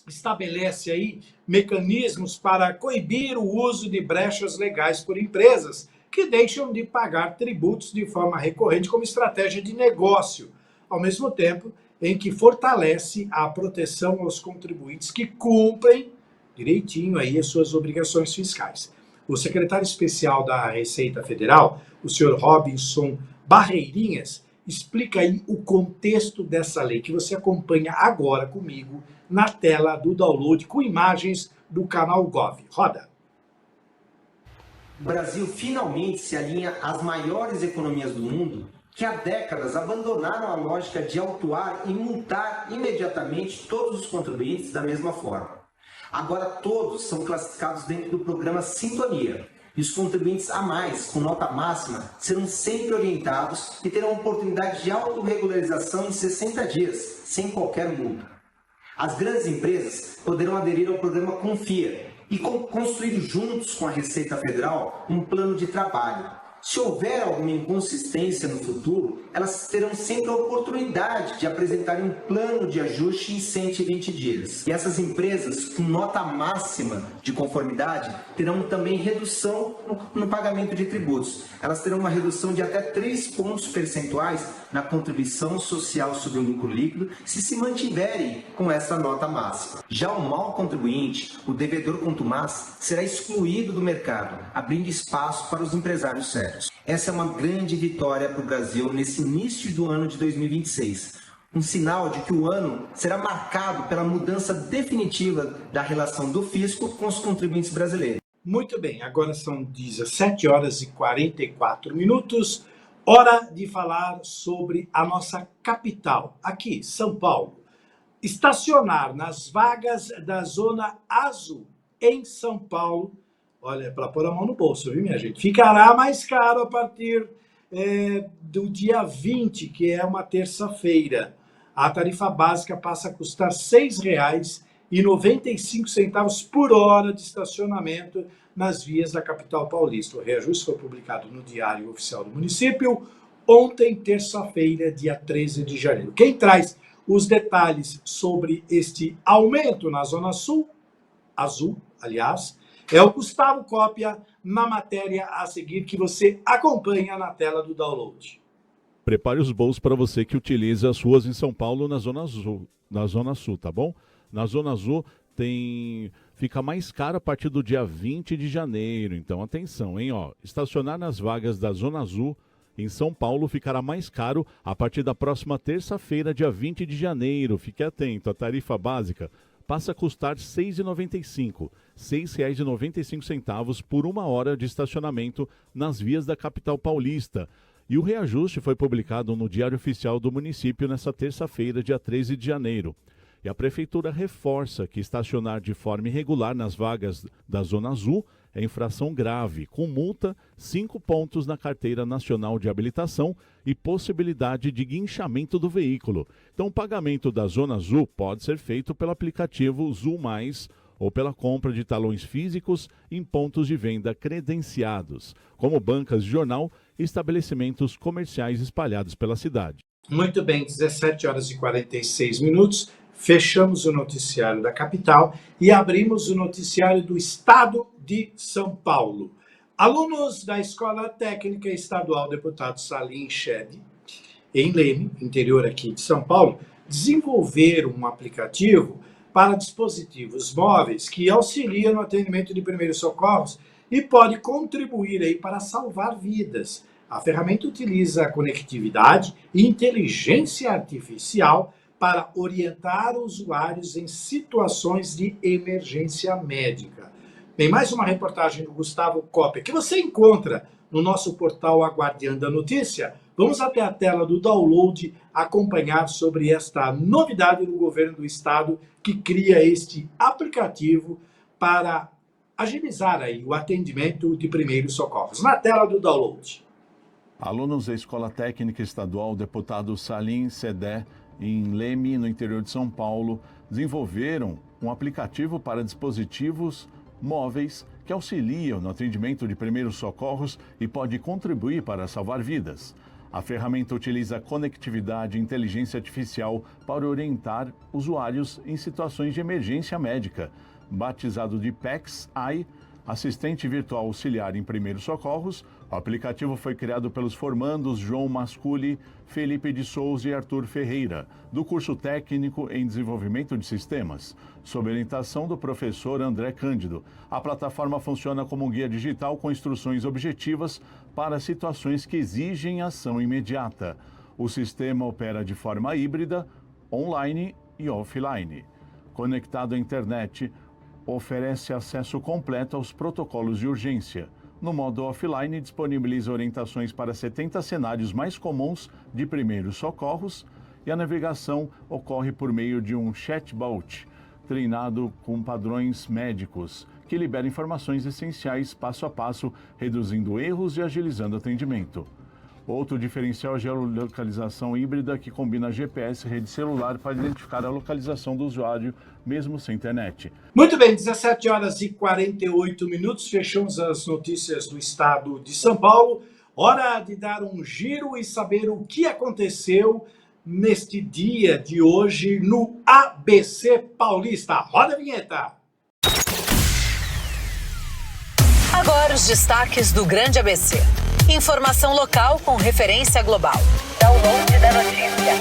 estabelece aí mecanismos para coibir o uso de brechas legais por empresas que deixam de pagar tributos de forma recorrente como estratégia de negócio, ao mesmo tempo em que fortalece a proteção aos contribuintes que cumprem direitinho aí as suas obrigações fiscais. O secretário especial da Receita Federal, o senhor Robinson Barreirinhas, explica aí o contexto dessa lei que você acompanha agora comigo na tela do download com imagens do canal Gov. Roda! O Brasil finalmente se alinha às maiores economias do mundo que há décadas abandonaram a lógica de autuar e multar imediatamente todos os contribuintes da mesma forma. Agora todos são classificados dentro do programa Sintonia e os contribuintes a mais, com nota máxima, serão sempre orientados e terão oportunidade de autorregularização em 60 dias, sem qualquer multa. As grandes empresas poderão aderir ao programa Confia e construir juntos com a Receita Federal um plano de trabalho. Se houver alguma inconsistência no futuro, elas terão sempre a oportunidade de apresentar um plano de ajuste em 120 dias. E essas empresas, com nota máxima de conformidade, terão também redução no pagamento de tributos. Elas terão uma redução de até 3 pontos percentuais na contribuição social sobre o lucro líquido, se mantiverem com essa nota máxima. Já o mau contribuinte, o devedor contumaz, será excluído do mercado, abrindo espaço para os empresários sérios. Essa é uma grande vitória para o Brasil nesse início do ano de 2026. Um sinal de que o ano será marcado pela mudança definitiva da relação do fisco com os contribuintes brasileiros. Muito bem, agora são 17 horas e 44 minutos. Hora de falar sobre a nossa capital, aqui, São Paulo. Estacionar nas vagas da Zona Azul em São Paulo, olha, para pôr a mão no bolso, viu, minha gente? Ficará mais caro a partir do dia 20, que é uma terça-feira. A tarifa básica passa a custar R$ 6,95 por hora de estacionamento nas vias da capital paulista. O reajuste foi publicado no Diário Oficial do Município ontem, terça-feira, dia 13 de janeiro. Quem traz os detalhes sobre este aumento na Zona Sul, Azul, aliás, é o Gustavo Cópia, na matéria a seguir que você acompanha na tela do download. Prepare os bolsos para você que utiliza as ruas em São Paulo na Zona Sul, tá bom? Na Zona Azul fica mais caro a partir do dia 20 de janeiro. Então, atenção, hein? Estacionar nas vagas da Zona Azul em São Paulo ficará mais caro a partir da próxima terça-feira, dia 20 de janeiro. Fique atento, a tarifa básica passa a custar R$ 6,95, R$ 6,95 por uma hora de estacionamento nas vias da capital paulista. E o reajuste foi publicado no Diário Oficial do Município nesta terça-feira, dia 13 de janeiro. E a Prefeitura reforça que estacionar de forma irregular nas vagas da Zona Azul é infração grave, com multa, 5 pontos na Carteira Nacional de Habilitação e possibilidade de guinchamento do veículo. Então, o pagamento da Zona Azul pode ser feito pelo aplicativo Zul Mais ou pela compra de talões físicos em pontos de venda credenciados, como bancas de jornal e estabelecimentos comerciais espalhados pela cidade. Muito bem, 17 horas e 46 minutos. Fechamos o noticiário da capital e abrimos o noticiário do estado de São Paulo. Alunos da Escola Técnica Estadual Deputado Salim Shed, em Leme, interior aqui de São Paulo, desenvolveram um aplicativo para dispositivos móveis que auxiliam no atendimento de primeiros socorros e pode contribuir aí para salvar vidas. A ferramenta utiliza conectividade e inteligência artificial para orientar usuários em situações de emergência médica. Tem mais uma reportagem do Gustavo Cópia, que você encontra no nosso portal A Guardiã da Notícia. Vamos até a tela do download acompanhar sobre esta novidade do governo do estado que cria este aplicativo para agilizar aí o atendimento de primeiros socorros. Na tela do download. Alunos da Escola Técnica Estadual Deputado Salim Shed, em Leme, no interior de São Paulo, desenvolveram um aplicativo para dispositivos móveis que auxiliam no atendimento de primeiros socorros e pode contribuir para salvar vidas. A ferramenta utiliza conectividade e inteligência artificial para orientar usuários em situações de emergência médica. Batizado de PEX-AI, assistente virtual auxiliar em primeiros socorros, o aplicativo foi criado pelos formandos João Masculi, Felipe de Souza e Arthur Ferreira, do curso técnico em desenvolvimento de sistemas, sob orientação do professor André Cândido. A plataforma funciona como um guia digital com instruções objetivas para situações que exigem ação imediata. O sistema opera de forma híbrida, online e offline. Conectado à internet, oferece acesso completo aos protocolos de urgência. No modo offline, disponibiliza orientações para 70 cenários mais comuns de primeiros socorros e a navegação ocorre por meio de um chatbot treinado com padrões médicos que libera informações essenciais passo a passo, reduzindo erros e agilizando o atendimento. Outro diferencial é a geolocalização híbrida que combina GPS e rede celular para identificar a localização do usuário, mesmo sem internet. Muito bem, 17 horas e 48 minutos, fechamos as notícias do estado de São Paulo. Hora de dar um giro e saber o que aconteceu neste dia de hoje no ABC Paulista. Roda a vinheta! Agora os destaques do Grande ABC. Informação local com referência global. Download da notícia.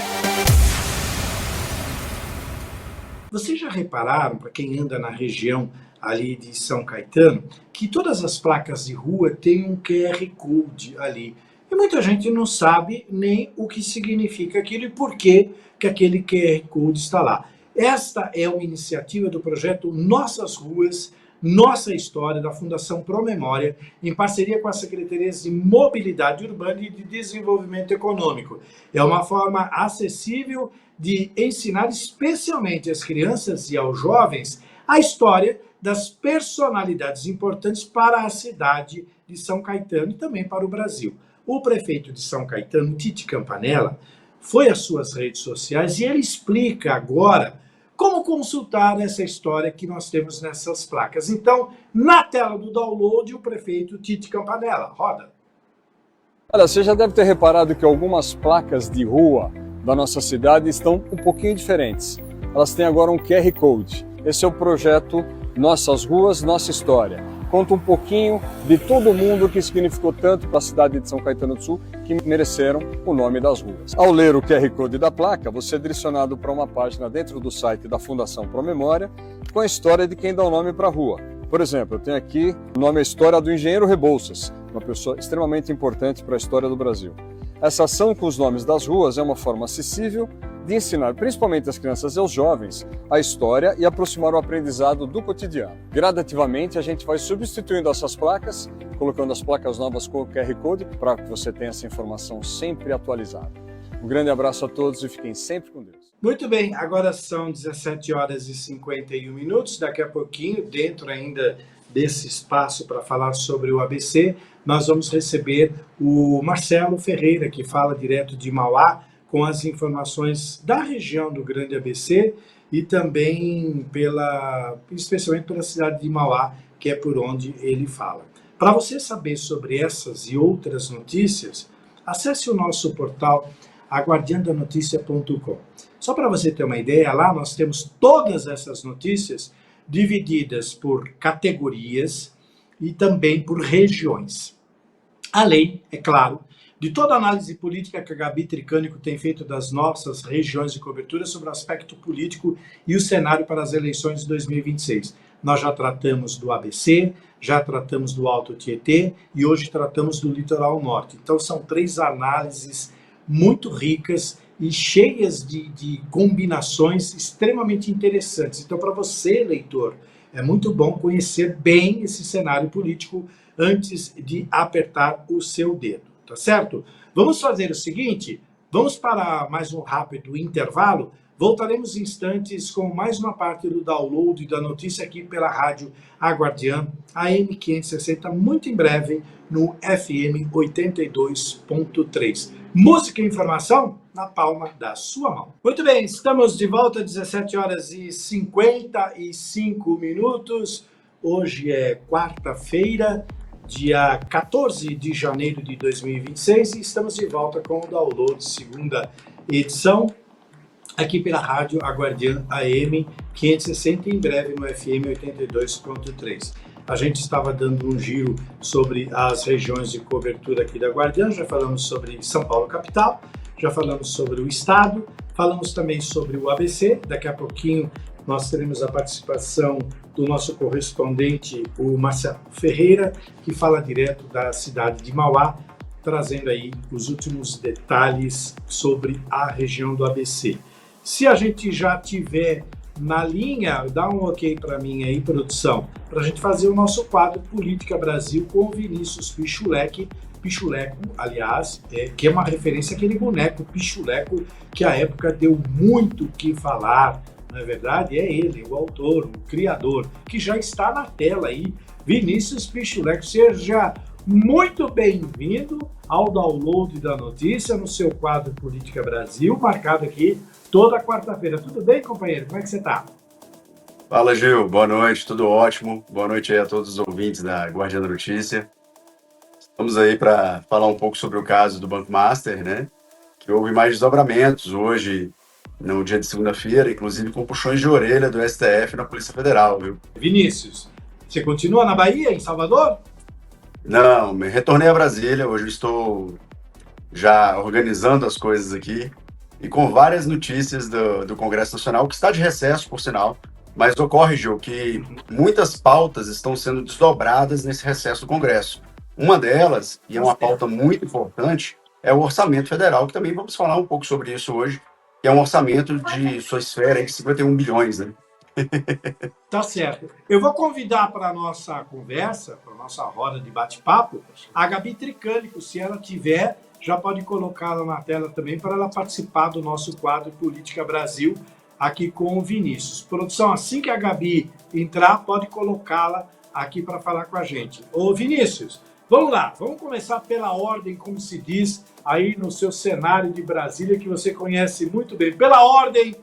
Vocês já repararam, para quem anda na região ali de São Caetano, que todas as placas de rua têm um QR Code ali. E muita gente não sabe nem o que significa aquilo e por que aquele QR Code está lá. Esta é uma iniciativa do projeto Nossas Ruas, Nossa História, da Fundação Promemória, em parceria com as Secretarias de Mobilidade Urbana e de Desenvolvimento Econômico. É uma forma acessível de ensinar especialmente às crianças e aos jovens a história das personalidades importantes para a cidade de São Caetano e também para o Brasil. O prefeito de São Caetano, Tite Campanella, foi às suas redes sociais e ele explica agora como consultar essa história que nós temos nessas placas. Então, na tela do download, o prefeito Tite Campanella. Roda. Olha, você já deve ter reparado que algumas placas de rua da nossa cidade estão um pouquinho diferentes. Elas têm agora um QR Code. Esse é o projeto Nossas Ruas, Nossa História. Conta um pouquinho de todo mundo que significou tanto para a cidade de São Caetano do Sul, que mereceram o nome das ruas. Ao ler o QR Code da placa, você é direcionado para uma página dentro do site da Fundação Promemória com a história de quem dá o nome para a rua. Por exemplo, eu tenho aqui o nome, a história do engenheiro Rebouças, uma pessoa extremamente importante para a história do Brasil. Essa ação com os nomes das ruas é uma forma acessível de ensinar principalmente as crianças e os jovens a história e aproximar o aprendizado do cotidiano. Gradativamente a gente vai substituindo essas placas, colocando as placas novas com o QR Code para que você tenha essa informação sempre atualizada. Um grande abraço a todos e fiquem sempre com Deus. Muito bem, agora são 17 horas e 51 minutos. Daqui a pouquinho, dentro ainda desse espaço para falar sobre o ABC, nós vamos receber o Marcelo Ferreira, que fala direto de Mauá, com as informações da região do Grande ABC e também especialmente pela cidade de Mauá, que é por onde ele fala. Para você saber sobre essas e outras notícias, acesse o nosso portal aguardiandanoticia.com. Só para você ter uma ideia, lá nós temos todas essas notícias divididas por categorias e também por regiões. Além, é claro, de toda a análise política que a Gabi Tricânico tem feito das nossas regiões de cobertura sobre o aspecto político e o cenário para as eleições de 2026. Nós já tratamos do ABC, já tratamos do Alto Tietê e hoje tratamos do Litoral Norte. Então são 3 análises muito ricas e cheias de combinações extremamente interessantes. Então, para você, leitor, é muito bom conhecer bem esse cenário político antes de apertar o seu dedo, tá certo? Vamos fazer o seguinte, vamos para mais um rápido intervalo, voltaremos em instantes com mais uma parte do download da notícia aqui pela rádio Aguardiã, AM 560, muito em breve no FM 82.3. Música e informação na palma da sua mão. Muito bem, estamos de volta, 17 horas e 55 minutos. Hoje é quarta-feira, dia 14 de janeiro de 2026 e estamos de volta com o download, segunda edição, aqui pela rádio Aguardiã AM 560 e em breve no FM 82.3. A gente estava dando um giro sobre as regiões de cobertura aqui da Aguardiã, já falamos sobre São Paulo capital, já falamos sobre o estado, falamos também sobre o ABC, daqui a pouquinho nós teremos a participação do nosso correspondente, o Marcelo Ferreira, que fala direto da cidade de Mauá, trazendo aí os últimos detalhes sobre a região do ABC. Se a gente já tiver na linha, dá um ok para mim aí, produção, para a gente fazer o nosso quadro Política Brasil com o Vinícius Pichuleco, aliás, que é uma referência àquele boneco Pichuleco que à época deu muito o que falar, não é verdade? É ele, o autor, o criador, que já está na tela aí, Vinícius Pichuleco. Seja muito bem-vindo ao download da notícia no seu quadro Política Brasil, marcado aqui toda quarta-feira. Tudo bem, companheiro? Como é que você está? Fala, Gil. Boa noite, tudo ótimo. Boa noite aí a todos os ouvintes da Guardiã da Notícia. Estamos aí para falar um pouco sobre o caso do Banco Master, né? Que houve mais desdobramentos hoje, no dia de segunda-feira, inclusive com puxões de orelha do STF na Polícia Federal, viu? Vinícius, você continua na Bahia, em Salvador? Não, me retornei a Brasília. Hoje eu estou já organizando as coisas aqui e com várias notícias do Congresso Nacional, que está de recesso, por sinal, mas ocorre, Gil, que muitas pautas estão sendo desdobradas nesse recesso do Congresso. Uma delas, e é uma pauta muito importante, é o orçamento federal, que também vamos falar um pouco sobre isso hoje, que é um orçamento de sua esfera aí de 51 bilhões, né? Tá certo. Eu vou convidar para a nossa conversa, para a nossa roda de bate-papo, a Gabi Tricânico, se ela tiver, já pode colocá-la na tela também para ela participar do nosso quadro Política Brasil aqui com o Vinícius. Produção, assim que a Gabi entrar, pode colocá-la aqui para falar com a gente. Ô Vinícius, vamos lá, vamos começar pela ordem, como se diz aí no seu cenário de Brasília, que você conhece muito bem. Pela ordem,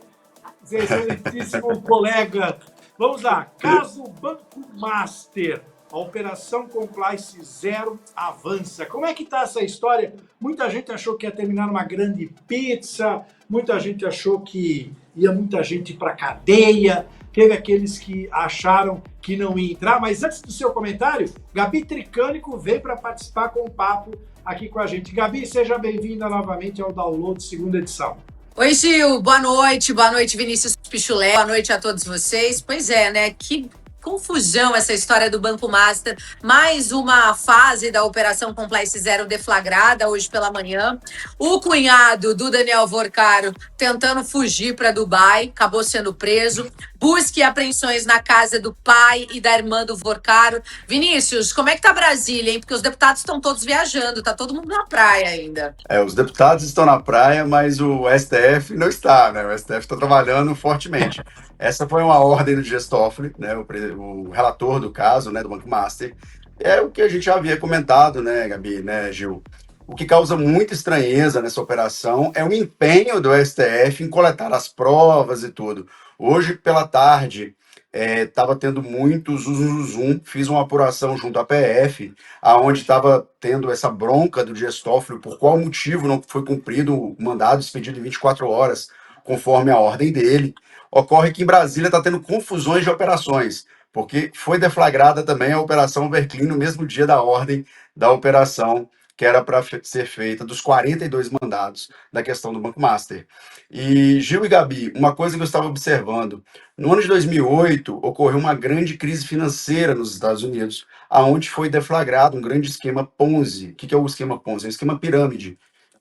excelentíssimo colega. Vamos lá. Caso Banco Master, a Operação Compliance Zero avança. Como é que está essa história? Muita gente achou que ia terminar numa grande pizza, muita gente achou que ia muita gente para cadeia, teve aqueles que acharam que não ia entrar, mas antes do seu comentário, Gabi Tricânico veio para participar com o papo aqui com a gente. Gabi, seja bem-vinda novamente ao Download, segunda edição. Oi, Gil, boa noite Vinícius Pichulé, boa noite a todos vocês. Pois é, né, que confusão essa história do Banco Master, mais uma fase da Operação Compliance Zero deflagrada hoje pela manhã. O cunhado do Daniel Vorcaro tentando fugir para Dubai, acabou sendo preso. Busca e apreensões na casa do pai e da irmã do Vorcaro. Vinícius, como é que tá Brasília, hein? Porque os deputados estão todos viajando, tá todo mundo na praia ainda. Os deputados estão na praia, mas o STF não está, né? O STF está trabalhando fortemente. Essa foi uma ordem do Dias Toffoli, né? O relator do caso, né, do Banco Master. É o que a gente já havia comentado, né, Gabi, né, Gil? O que causa muita estranheza nessa operação é o empenho do STF em coletar as provas e tudo. Hoje, pela tarde, estava tendo muito zum. Fiz uma apuração junto à PF, aonde estava tendo essa bronca do Dias Toffoli, por qual motivo não foi cumprido o mandado expedido em 24 horas, conforme a ordem dele. Ocorre que em Brasília está tendo confusões de operações, porque foi deflagrada também a Operação Overclean no mesmo dia da ordem da operação que era para ser feita dos 42 mandados da questão do Banco Master. E, Gil e Gabi, uma coisa que eu estava observando, no ano de 2008 ocorreu uma grande crise financeira nos Estados Unidos, aonde foi deflagrado um grande esquema Ponzi. O que é o esquema Ponzi? É um esquema pirâmide,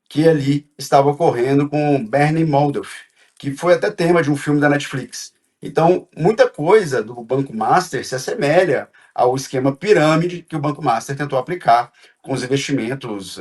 que ali estava ocorrendo com Bernie Madoff, que foi até tema de um filme da Netflix. Então, muita coisa do Banco Master se assemelha ao esquema pirâmide que o Banco Master tentou aplicar com os investimentos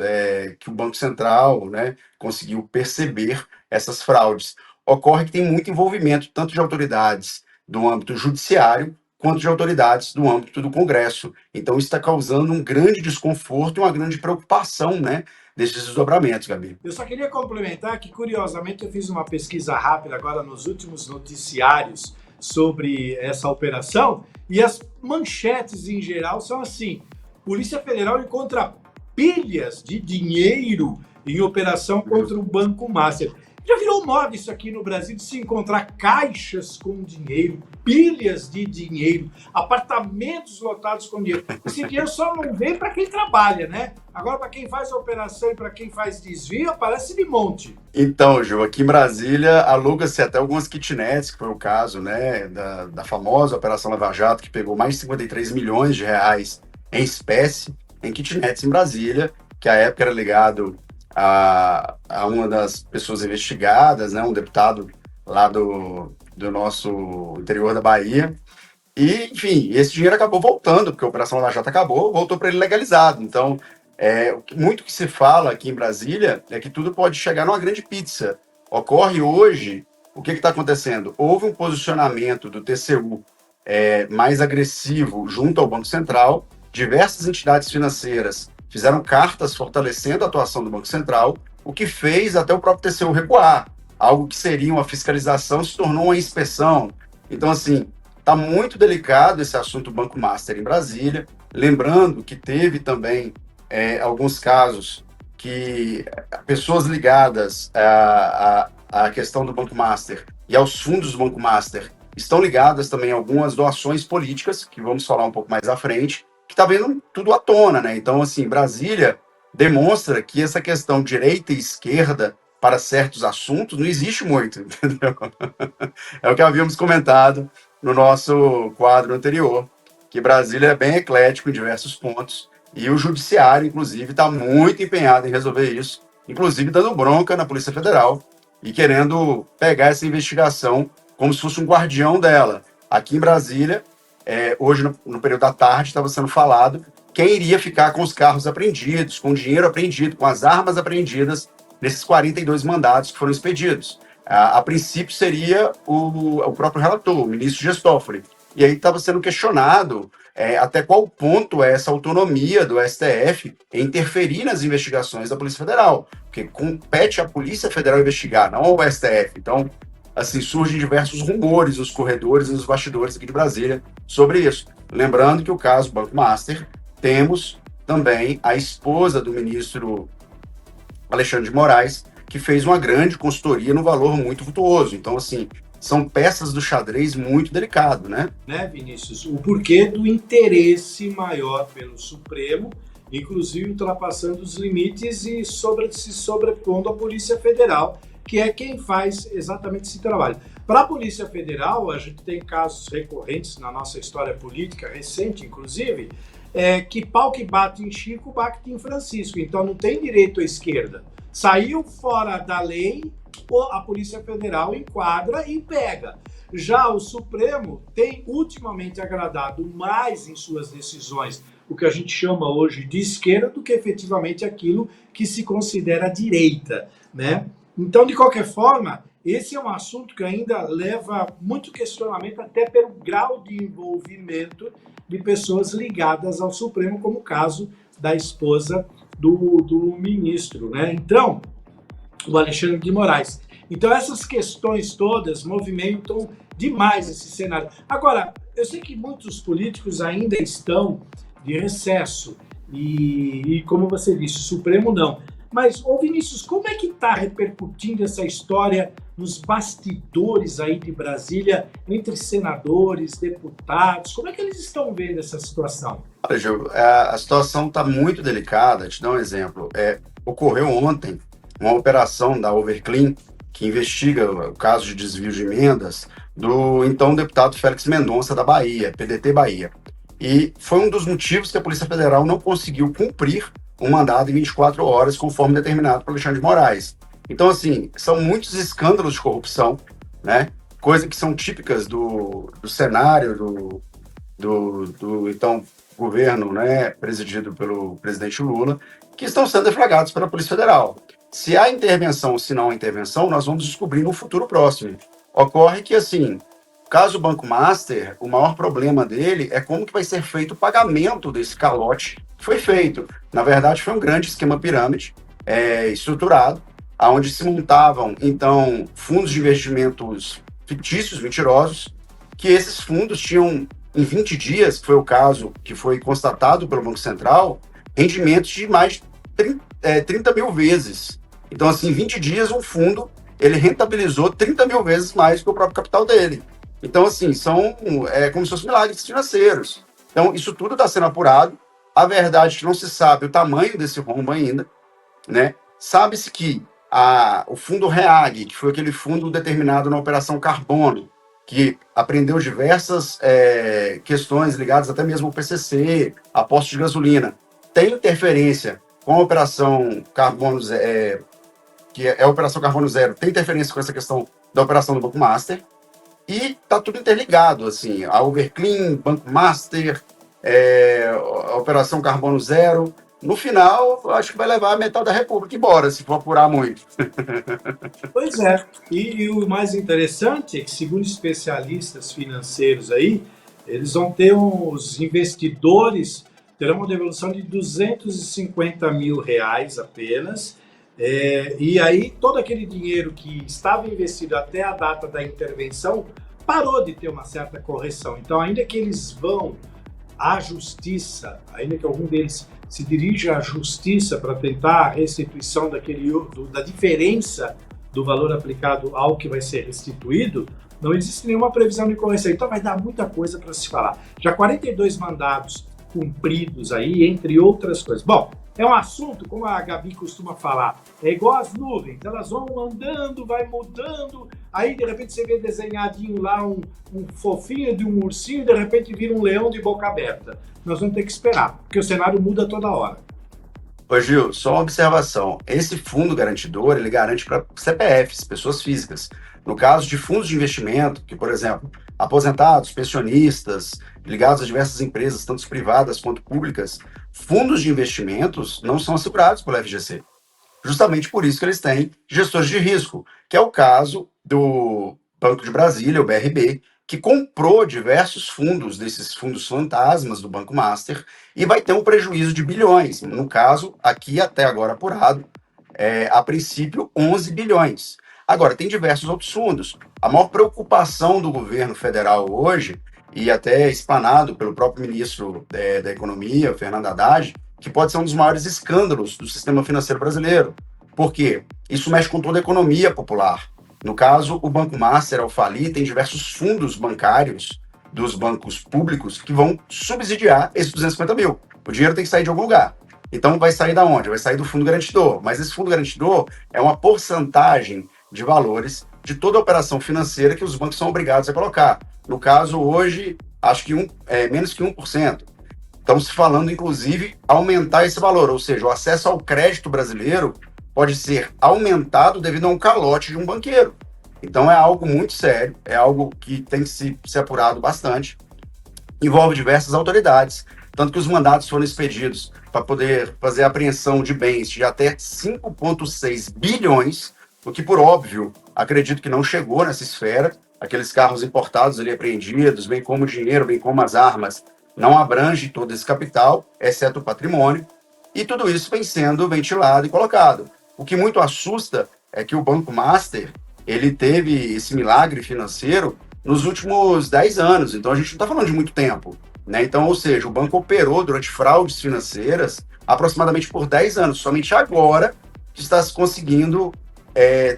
que o Banco Central, né, conseguiu perceber essas fraudes. Ocorre que tem muito envolvimento tanto de autoridades do âmbito judiciário quanto de autoridades do âmbito do Congresso. Então, isso está causando um grande desconforto e uma grande preocupação, né, desses desdobramentos, Gabi. Eu só queria complementar que, curiosamente, eu fiz uma pesquisa rápida agora nos últimos noticiários sobre essa operação e as manchetes em geral são assim: Polícia Federal encontra pilhas de dinheiro em operação contra o Banco Master. Já virou moda isso aqui no Brasil de se encontrar caixas com dinheiro, pilhas de dinheiro, apartamentos lotados com dinheiro. Esse dinheiro só não vem para quem trabalha, né? Agora, para quem faz a operação e para quem faz desvio, aparece de monte. Então, Gil, aqui em Brasília aluga-se até algumas kitnets, que foi o caso, né, da famosa Operação Lava Jato, que pegou mais de 53 milhões de reais em espécie em kitnets em Brasília, que à época era ligado a uma das pessoas investigadas, né, um deputado lá do nosso interior da Bahia. E, enfim, esse dinheiro acabou voltando, porque a Operação Lava Jato acabou, voltou para ele legalizado. Então, muito que se fala aqui em Brasília é que tudo pode chegar numa grande pizza. Ocorre hoje, o que está acontecendo? Houve um posicionamento do TCU mais agressivo junto ao Banco Central, diversas entidades financeiras fizeram cartas fortalecendo a atuação do Banco Central, o que fez até o próprio TCU recuar. Algo que seria uma fiscalização se tornou uma inspeção. Então, assim, está muito delicado esse assunto Banco Master em Brasília. Lembrando que teve também alguns casos que pessoas ligadas à questão do Banco Master e aos fundos do Banco Master estão ligadas também a algumas doações políticas, que vamos falar um pouco mais à frente, que está vendo tudo à tona, né? Então, assim, Brasília demonstra que essa questão direita e esquerda para certos assuntos não existe muito, entendeu? É o que havíamos comentado no nosso quadro anterior, que Brasília é bem eclético em diversos pontos, e o judiciário, inclusive, está muito empenhado em resolver isso, inclusive dando bronca na Polícia Federal e querendo pegar essa investigação como se fosse um guardião dela. Aqui em Brasília, hoje, no período da tarde, estava sendo falado quem iria ficar com os carros apreendidos, com o dinheiro apreendido, com as armas apreendidas nesses 42 mandados que foram expedidos. A princípio seria o próprio relator, o ministro Dias Toffoli. E aí estava sendo questionado até qual ponto é essa autonomia do STF em interferir nas investigações da Polícia Federal, porque compete à Polícia Federal investigar, não ao STF. Então, assim, surgem diversos rumores nos corredores e nos bastidores aqui de Brasília sobre isso. Lembrando que o caso Banco Master, temos também a esposa do ministro Alexandre de Moraes, que fez uma grande consultoria no valor muito vultuoso. Então, assim, são peças do xadrez muito delicado, né? Vinícius? O porquê do interesse maior pelo Supremo, inclusive ultrapassando os limites e se sobrepondo à Polícia Federal, que é quem faz exatamente esse trabalho. Para a Polícia Federal, a gente tem casos recorrentes na nossa história política, recente inclusive, que pau que bate em Chico, bate em Francisco. Então não tem direito à esquerda. Saiu fora da lei, a Polícia Federal enquadra e pega. Já o Supremo tem ultimamente agradado mais em suas decisões o que a gente chama hoje de esquerda do que efetivamente aquilo que se considera direita, né? Então, de qualquer forma, esse é um assunto que ainda leva muito questionamento até pelo grau de envolvimento de pessoas ligadas ao Supremo, como o caso da esposa do ministro, né? Então, o Alexandre de Moraes. Então, essas questões todas movimentam demais esse cenário. Agora, eu sei que muitos políticos ainda estão de recesso e como você disse, o Supremo não. Mas, ô Vinícius, como é que está repercutindo essa história nos bastidores aí de Brasília, entre senadores, deputados? Como é que eles estão vendo essa situação? Olha, Gil, a situação está muito delicada. Te dar um exemplo. Ocorreu ontem uma operação da Overclean, que investiga o caso de desvio de emendas do então deputado Félix Mendonça da Bahia, PDT Bahia. E foi um dos motivos que a Polícia Federal não conseguiu cumprir um mandado em 24 horas, conforme determinado por Alexandre de Moraes. Então, assim, são muitos escândalos de corrupção, né? Coisas que são típicas do cenário do então governo, né, presidido pelo presidente Lula, que estão sendo deflagrados pela Polícia Federal. Se há intervenção ou se não há intervenção, nós vamos descobrir no futuro próximo. Ocorre que, assim, caso o Banco Master, o maior problema dele é como que vai ser feito o pagamento desse calote que foi feito. Na verdade, foi um grande esquema pirâmide estruturado, onde se montavam, então, fundos de investimentos fictícios, mentirosos, que esses fundos tinham, em 20 dias, que foi o caso que foi constatado pelo Banco Central, rendimentos de mais de 30 mil vezes. Então, assim, em 20 dias, um fundo, ele rentabilizou 30 mil vezes mais que o próprio capital dele. Então, assim, são como se fossem milagres financeiros. Então, isso tudo está sendo apurado. A verdade é que não se sabe o tamanho desse rombo ainda, né? Sabe-se que o fundo REAG, que foi aquele fundo determinado na Operação Carbono, que apreendeu diversas questões ligadas até mesmo ao PCC, a postos de gasolina, tem interferência com a Operação Carbono Zero, que é a Operação Carbono Zero, tem interferência com essa questão da operação do Banco Master, e está tudo interligado, assim, a Overclean, Banco Master, a Operação Carbono Zero. No final, eu acho que vai levar a metade da República embora, se for apurar muito. Pois é, e o mais interessante é que, segundo especialistas financeiros aí, eles vão ter os investidores terão uma devolução de R$250 mil apenas, e aí todo aquele dinheiro que estava investido até a data da intervenção parou de ter uma certa correção. Então, ainda que eles vão à justiça, ainda que algum deles se dirija à justiça para tentar a restituição da diferença do valor aplicado ao que vai ser restituído, não existe nenhuma previsão de correção. Então vai dar muita coisa para se falar. Já 42 mandados cumpridos aí, entre outras coisas. Bom, é um assunto, como a Gabi costuma falar, é igual as nuvens, elas vão andando, vai mudando, aí de repente você vê desenhadinho lá um fofinho de um ursinho, de repente vira um leão de boca aberta. Nós vamos ter que esperar, porque o cenário muda toda hora. Ô Gil, só uma observação. Esse fundo garantidor, ele garante para CPFs, pessoas físicas. No caso de fundos de investimento, que, por exemplo, aposentados, pensionistas, ligados a diversas empresas, tanto privadas quanto públicas, fundos de investimentos não são assegurados pelo FGC. Justamente por isso que eles têm gestores de risco, que é o caso do Banco de Brasília, o BRB, que comprou diversos fundos, desses fundos fantasmas do Banco Master, e vai ter um prejuízo de bilhões. No caso, aqui até agora apurado, a princípio 11 bilhões. Agora, tem diversos outros fundos. A maior preocupação do governo federal hoje, e até explanado pelo próprio ministro da Economia, Fernando Haddad, que pode ser um dos maiores escândalos do sistema financeiro brasileiro. Por quê? Isso mexe com toda a economia popular. No caso, o Banco Master, ao falir, tem diversos fundos bancários dos bancos públicos que vão subsidiar esses 250 mil. O dinheiro tem que sair de algum lugar. Então, vai sair da onde? Vai sair do fundo garantidor. Mas esse fundo garantidor é uma porcentagem de valores de toda a operação financeira que os bancos são obrigados a colocar. No caso, hoje, acho que menos que 1%. Estamos se falando, inclusive, aumentar esse valor, ou seja, o acesso ao crédito brasileiro pode ser aumentado devido a um calote de um banqueiro. Então é algo muito sério, é algo que tem que ser apurado bastante, envolve diversas autoridades, tanto que os mandados foram expedidos para poder fazer a apreensão de bens de até 5,6 bilhões, o que, por óbvio, acredito que não chegou nessa esfera. Aqueles carros importados ali apreendidos, bem como o dinheiro, bem como as armas, não abrange todo esse capital, exceto o patrimônio, e tudo isso vem sendo ventilado e colocado. O que muito assusta é que o Banco Master, ele teve esse milagre financeiro nos últimos 10 anos, então a gente não está falando de muito tempo, né? Então, ou seja, o banco operou durante fraudes financeiras aproximadamente por 10 anos, somente agora que está se conseguindo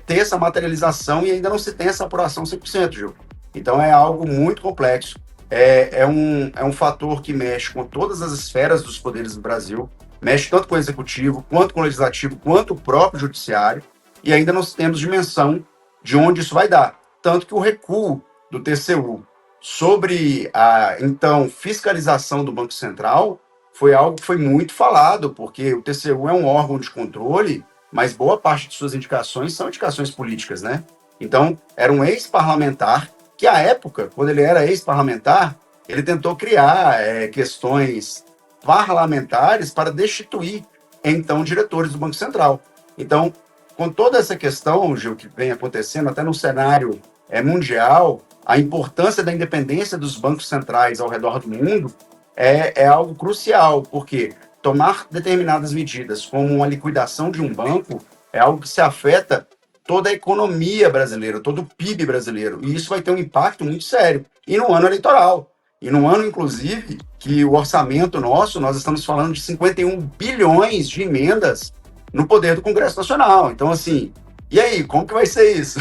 ter essa materialização e ainda não se tem essa apuração 100%, Gil. Então é algo muito complexo, é um fator que mexe com todas as esferas dos poderes do Brasil, mexe tanto com o executivo, quanto com o legislativo, quanto o próprio judiciário, e ainda não temos dimensão de onde isso vai dar. Tanto que o recuo do TCU sobre a, então, fiscalização do Banco Central foi algo que foi muito falado, porque o TCU é um órgão de controle, mas boa parte de suas indicações são indicações políticas, né? Então, era um ex-parlamentar que, à época, quando ele era ex-parlamentar, ele tentou criar questões parlamentares para destituir, então, diretores do Banco Central. Então, com toda essa questão, Gil, que vem acontecendo até no cenário mundial, a importância da independência dos bancos centrais ao redor do mundo é algo crucial, porque tomar determinadas medidas, como uma liquidação de um banco, é algo que se afeta toda a economia brasileira, todo o PIB brasileiro, e isso vai ter um impacto muito sério. E no ano eleitoral, e no ano, inclusive, que o orçamento nosso, nós estamos falando de 51 bilhões de emendas no poder do Congresso Nacional. Então, assim, e aí, como que vai ser isso?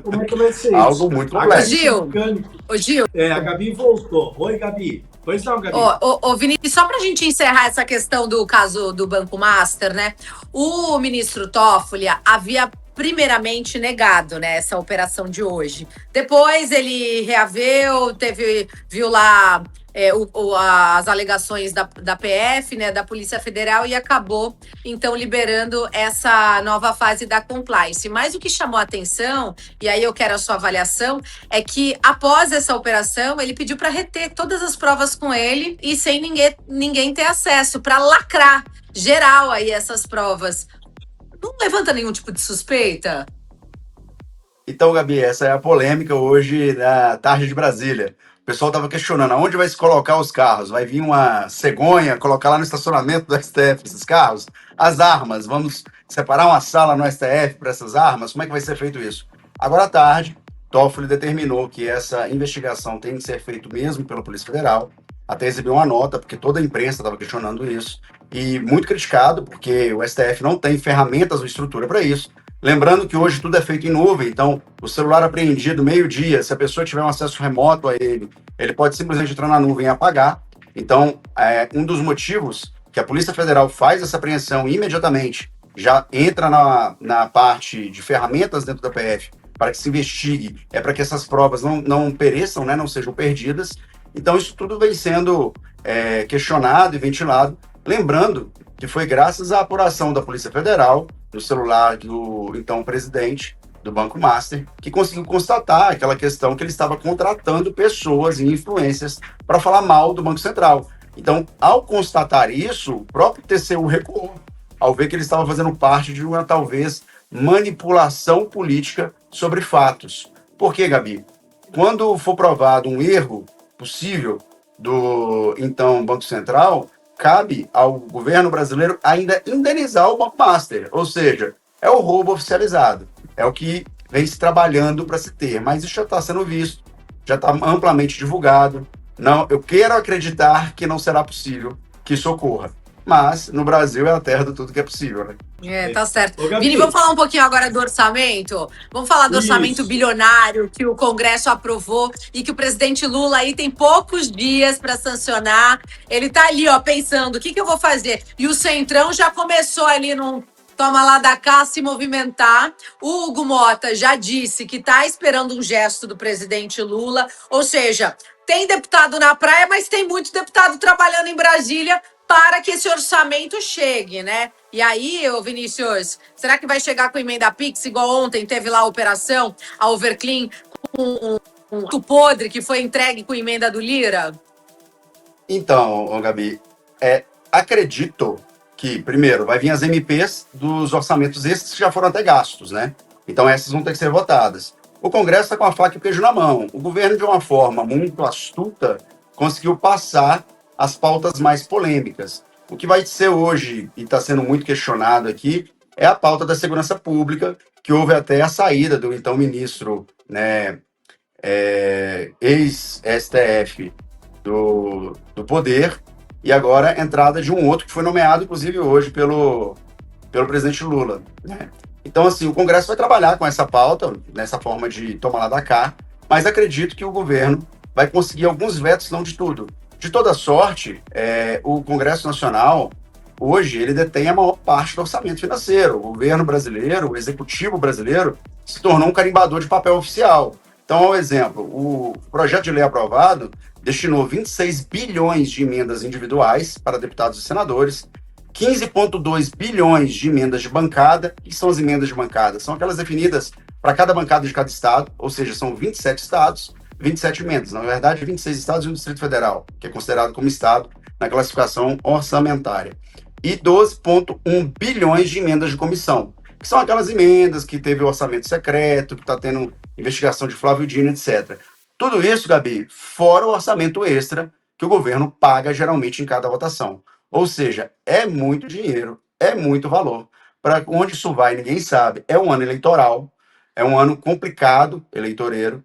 Como é que vai ser isso? Algo muito complexo. Gil. A Gabi voltou. Oi, Gabi. Pois não, Gabi. Ô, Vinícius, só para a gente encerrar essa questão do caso do Banco Master, né? O ministro Toffoli havia primeiramente negado, né, essa operação de hoje. Depois ele reaveu, viu lá as alegações da PF, né, da Polícia Federal, e acabou, então, liberando essa nova fase da compliance. Mas o que chamou a atenção, e aí eu quero a sua avaliação, é que após essa operação, ele pediu para reter todas as provas com ele e sem ninguém ter acesso, para lacrar geral aí essas provas. Não levanta nenhum tipo de suspeita? Então, Gabi, essa é a polêmica hoje na tarde de Brasília. O pessoal estava questionando aonde vai se colocar os carros. Vai vir uma cegonha, colocar lá no estacionamento do STF esses carros? As armas, vamos separar uma sala no STF para essas armas? Como é que vai ser feito isso? Agora à tarde, Toffoli determinou que essa investigação tem que ser feita mesmo pela Polícia Federal. Até exibiu uma nota, porque toda a imprensa estava questionando isso. E muito criticado, porque o STF não tem ferramentas ou estrutura para isso. Lembrando que hoje tudo é feito em nuvem, então o celular apreendido meio-dia, se a pessoa tiver um acesso remoto a ele pode simplesmente entrar na nuvem e apagar. Então, um dos motivos que a Polícia Federal faz essa apreensão imediatamente, já entra na parte de ferramentas dentro da PF para que se investigue, para que essas provas não pereçam, né, não sejam perdidas. Então, isso tudo vem sendo questionado e ventilado. Lembrando que foi graças à apuração da Polícia Federal, no celular do então presidente, do Banco Master, que conseguiu constatar aquela questão que ele estava contratando pessoas e influências para falar mal do Banco Central. Então, ao constatar isso, o próprio TCU recuou, ao ver que ele estava fazendo parte de uma, talvez, manipulação política sobre fatos. Por quê, Gabi? Quando for provado um erro possível do, então, Banco Central, cabe ao governo brasileiro ainda indenizar o Banco Master, ou seja, é o roubo oficializado, é o que vem se trabalhando para se ter, mas isso já está sendo visto, já está amplamente divulgado. Não, eu quero acreditar que não será possível que isso ocorra, mas no Brasil é a terra do tudo que é possível, né? Tá certo. Ô, Gabi. Vini, vamos falar um pouquinho agora do orçamento? Vamos falar do orçamento Isso. bilionário que o Congresso aprovou e que o presidente Lula aí tem poucos dias para sancionar. Ele tá ali, ó, pensando, o que eu vou fazer? E o Centrão já começou ali num toma lá da cá se movimentar. O Hugo Mota já disse que tá esperando um gesto do presidente Lula, ou seja, tem deputado na praia, mas tem muito deputado trabalhando em Brasília para que esse orçamento chegue, né? E aí, ô Vinícius, será que vai chegar com emenda Pix, igual ontem teve lá a operação, a Overclean, com um podre que foi entregue com emenda do Lira? Então, ô Gabi, acredito que, primeiro, vai vir as MPs dos orçamentos esses que já foram até gastos, né? Então essas vão ter que ser votadas. O Congresso está com a faca e o queijo na mão. O governo, de uma forma muito astuta, conseguiu passar as pautas mais polêmicas. O que vai ser hoje, e está sendo muito questionado aqui, é a pauta da segurança pública, que houve até a saída do então ministro, né, ex-STF do Poder, e agora a entrada de um outro que foi nomeado, inclusive, hoje pelo presidente Lula, né? Então, assim, o Congresso vai trabalhar com essa pauta, nessa forma de tomar lá da cá, mas acredito que o governo vai conseguir alguns vetos, não de tudo. De toda sorte, o Congresso Nacional, hoje, ele detém a maior parte do orçamento financeiro. O governo brasileiro, o executivo brasileiro, se tornou um carimbador de papel oficial. Então, ao exemplo, o projeto de lei aprovado destinou 26 bilhões de emendas individuais para deputados e senadores, 15,2 bilhões de emendas de bancada. O que são as emendas de bancada? São aquelas definidas para cada bancada de cada estado, ou seja, são 27 estados, 27 emendas. Na verdade, 26 estados e o Distrito Federal, que é considerado como estado na classificação orçamentária. E 12,1 bilhões de emendas de comissão, que são aquelas emendas que teve o orçamento secreto, que está tendo investigação de Flávio Dino, etc. Tudo isso, Gabi, fora o orçamento extra que o governo paga geralmente em cada votação. Ou seja, é muito dinheiro, é muito valor. Para onde isso vai, ninguém sabe. É um ano eleitoral, é um ano complicado, eleitoreiro.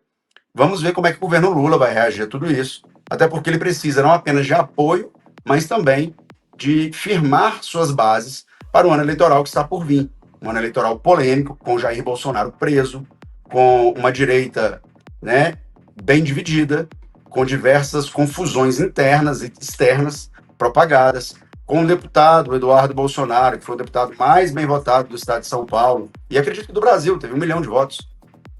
Vamos ver como é que o governo Lula vai reagir a tudo isso, até porque ele precisa não apenas de apoio, mas também de firmar suas bases para o ano eleitoral que está por vir. Um ano eleitoral polêmico, com Jair Bolsonaro preso, com uma direita, né, bem dividida, com diversas confusões internas e externas propagadas, com o deputado Eduardo Bolsonaro, que foi o deputado mais bem votado do estado de São Paulo, e acredito que do Brasil, teve 1 milhão de votos,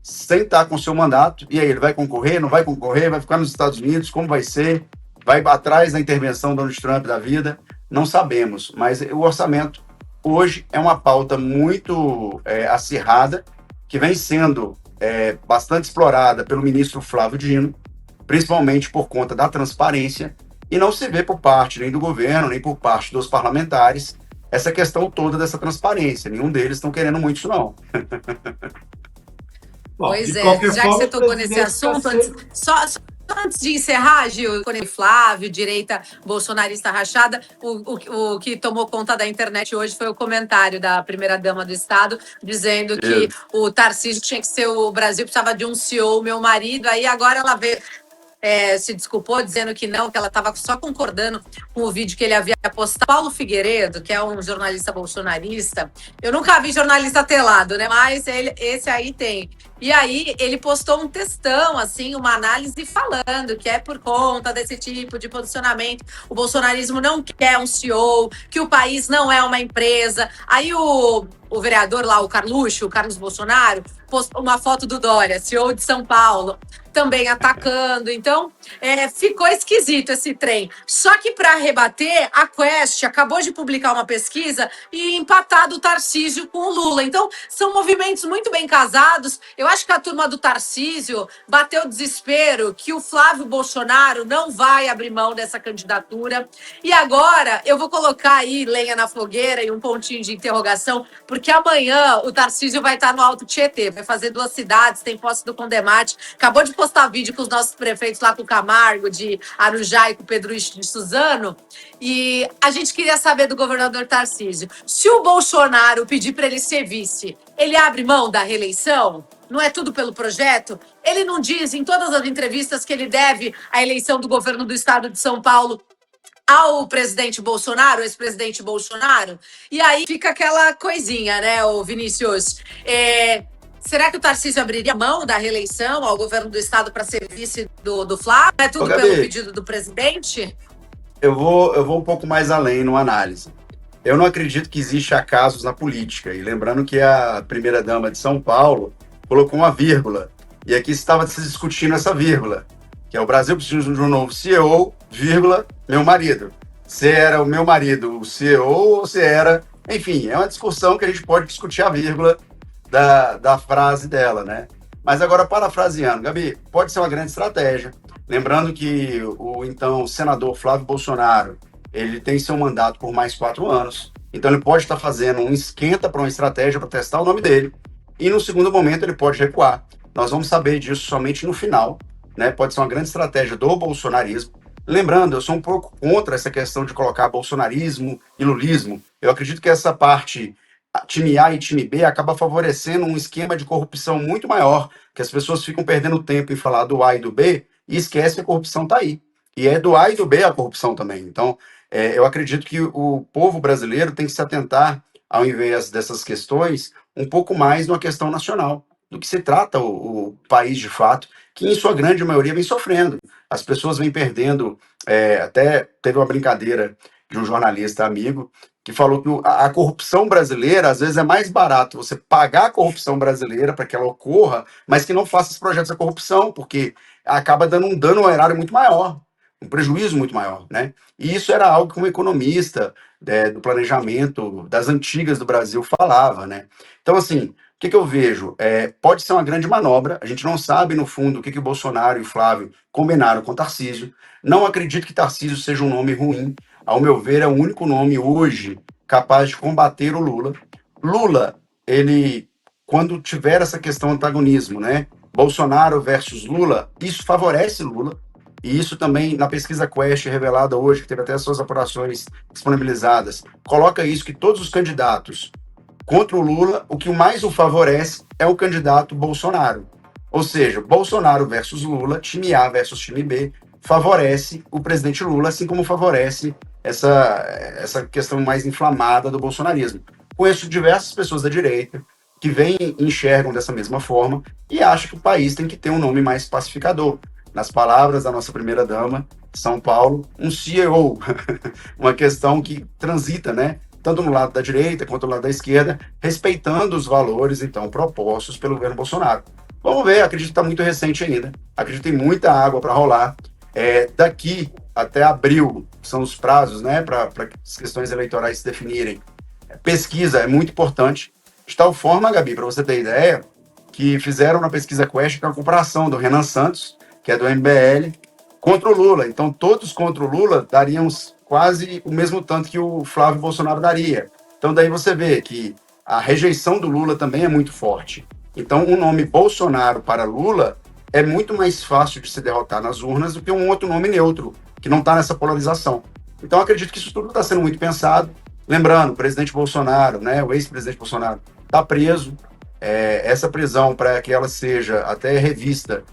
sem estar com seu mandato. E aí, ele vai concorrer, não vai concorrer, vai ficar nos Estados Unidos, como vai ser? Vai atrás da intervenção do Donald Trump da vida? Não sabemos, mas o orçamento hoje é uma pauta muito acirrada, que vem sendo bastante explorada pelo ministro Flávio Dino, principalmente por conta da transparência, e não se vê por parte nem do governo, nem por parte dos parlamentares, essa questão toda dessa transparência. Nenhum deles estão querendo muito isso, não. Bom, Pois de é, qualquer já que forma, você o tocou nesse presidente assunto, tá só antes de encerrar, Gil, quando Flávio, direita bolsonarista rachada, o que tomou conta da internet hoje foi o comentário da primeira-dama do Estado, dizendo que o Tarcísio tinha que ser o Brasil, precisava de um CEO, meu marido, aí agora ela veio... se desculpou, dizendo que não, que ela estava só concordando com o vídeo que ele havia postado. Paulo Figueiredo, que é um jornalista bolsonarista, eu nunca vi jornalista telado, né? Mas esse aí tem. E aí ele postou um textão, assim, uma análise falando que é por conta desse tipo de posicionamento. O bolsonarismo não quer um CEO, que o país não é uma empresa. Aí o vereador lá, o Carlos Bolsonaro, postou uma foto do Dória, CEO de São Paulo, também atacando. Então, ficou esquisito esse trem. Só que para rebater, a Quest acabou de publicar uma pesquisa e empatado o Tarcísio com o Lula. Então, são movimentos muito bem casados. Eu acho que a turma do Tarcísio bateu desespero que o Flávio Bolsonaro não vai abrir mão dessa candidatura. E agora, eu vou colocar aí lenha na fogueira e um pontinho de interrogação, porque amanhã o Tarcísio vai estar no Alto Tietê, vai fazer 2 cidades, tem Posse do Condemate, acabou de postar vídeo com os nossos prefeitos lá com o Camargo, de Arujá e com o Pedro de Suzano, e a gente queria saber do governador Tarcísio, se o Bolsonaro pedir para ele ser vice, ele abre mão da reeleição? Não é tudo pelo projeto? Ele não diz em todas as entrevistas que ele deve a eleição do governo do estado de São Paulo ao presidente Bolsonaro, ex-presidente Bolsonaro? E aí fica aquela coisinha, né, ô Vinícius? Será que o Tarcísio abriria mão da reeleição ao governo do estado para ser vice do Flávio? É tudo Gabi, pelo pedido do presidente? Eu vou um pouco mais além no análise. Eu não acredito que existe acasos na política. E lembrando que a primeira-dama de São Paulo colocou uma vírgula. E aqui estava se discutindo essa vírgula, que é o Brasil precisa de um novo CEO, vírgula, meu marido. Se era o meu marido o CEO ou se era... Enfim, é uma discussão que a gente pode discutir a vírgula da frase dela, né? Mas agora, parafraseando, Gabi, pode ser uma grande estratégia. Lembrando que o então senador Flávio Bolsonaro, ele tem seu mandato por mais 4 anos, então ele pode estar fazendo um esquenta para uma estratégia para testar o nome dele, e no segundo momento ele pode recuar. Nós vamos saber disso somente no final, né? Pode ser uma grande estratégia do bolsonarismo. Lembrando, eu sou um pouco contra essa questão de colocar bolsonarismo e lulismo. Eu acredito que essa parte, time A e time B, acaba favorecendo um esquema de corrupção muito maior, que as pessoas ficam perdendo tempo em falar do A e do B e esquecem que a corrupção está aí. E é do A e do B a corrupção também. Então, eu acredito que o povo brasileiro tem que se atentar, ao invés dessas questões, um pouco mais numa questão nacional, do que se trata o país de fato, que em sua grande maioria vem sofrendo. As pessoas vêm perdendo, até teve uma brincadeira de um jornalista amigo, que falou que a corrupção brasileira, às vezes é mais barato você pagar a corrupção brasileira para que ela ocorra, mas que não faça os projetos da corrupção, porque acaba dando um dano ao erário muito maior, um prejuízo muito maior, né? E isso era algo que um economista do planejamento das antigas do Brasil falava, né? Então, assim, o que eu vejo? Pode ser uma grande manobra, a gente não sabe, no fundo, o que o Bolsonaro e o Flávio combinaram com o Tarcísio. Não acredito que Tarcísio seja um nome ruim. Ao meu ver, é o único nome hoje capaz de combater o Lula. Lula, ele, quando tiver essa questão antagonismo, né? Bolsonaro versus Lula, isso favorece Lula. E isso também, na pesquisa Quest revelada hoje, que teve até as suas apurações disponibilizadas, coloca isso, que todos os candidatos contra o Lula, o que mais o favorece é o candidato Bolsonaro. Ou seja, Bolsonaro versus Lula, time A versus time B, favorece o presidente Lula, assim como favorece essa questão mais inflamada do bolsonarismo. Conheço diversas pessoas da direita que enxergam dessa mesma forma e acham que o país tem que ter um nome mais pacificador. Nas palavras da nossa primeira-dama, São Paulo, um CEO, uma questão que transita, né? Tanto no lado da direita quanto no lado da esquerda, respeitando os valores, então, propostos pelo governo Bolsonaro. Vamos ver, acredito que está muito recente ainda, acredito que tem muita água para rolar. Daqui até abril são os prazos, né, para as questões eleitorais se definirem. Pesquisa é muito importante, de tal forma, Gabi, para você ter ideia, que fizeram na pesquisa Quest uma comparação do Renan Santos, que é do MBL, contra o Lula. Então, todos contra o Lula dariam quase o mesmo tanto que o Flávio Bolsonaro daria. Então, daí você vê que a rejeição do Lula também é muito forte. Então, o nome Bolsonaro para Lula é muito mais fácil de se derrotar nas urnas do que um outro nome neutro, que não está nessa polarização. Então, acredito que isso tudo está sendo muito pensado. Lembrando, o presidente Bolsonaro, né, o ex-presidente Bolsonaro, está preso. Essa prisão, para que ela seja até revista,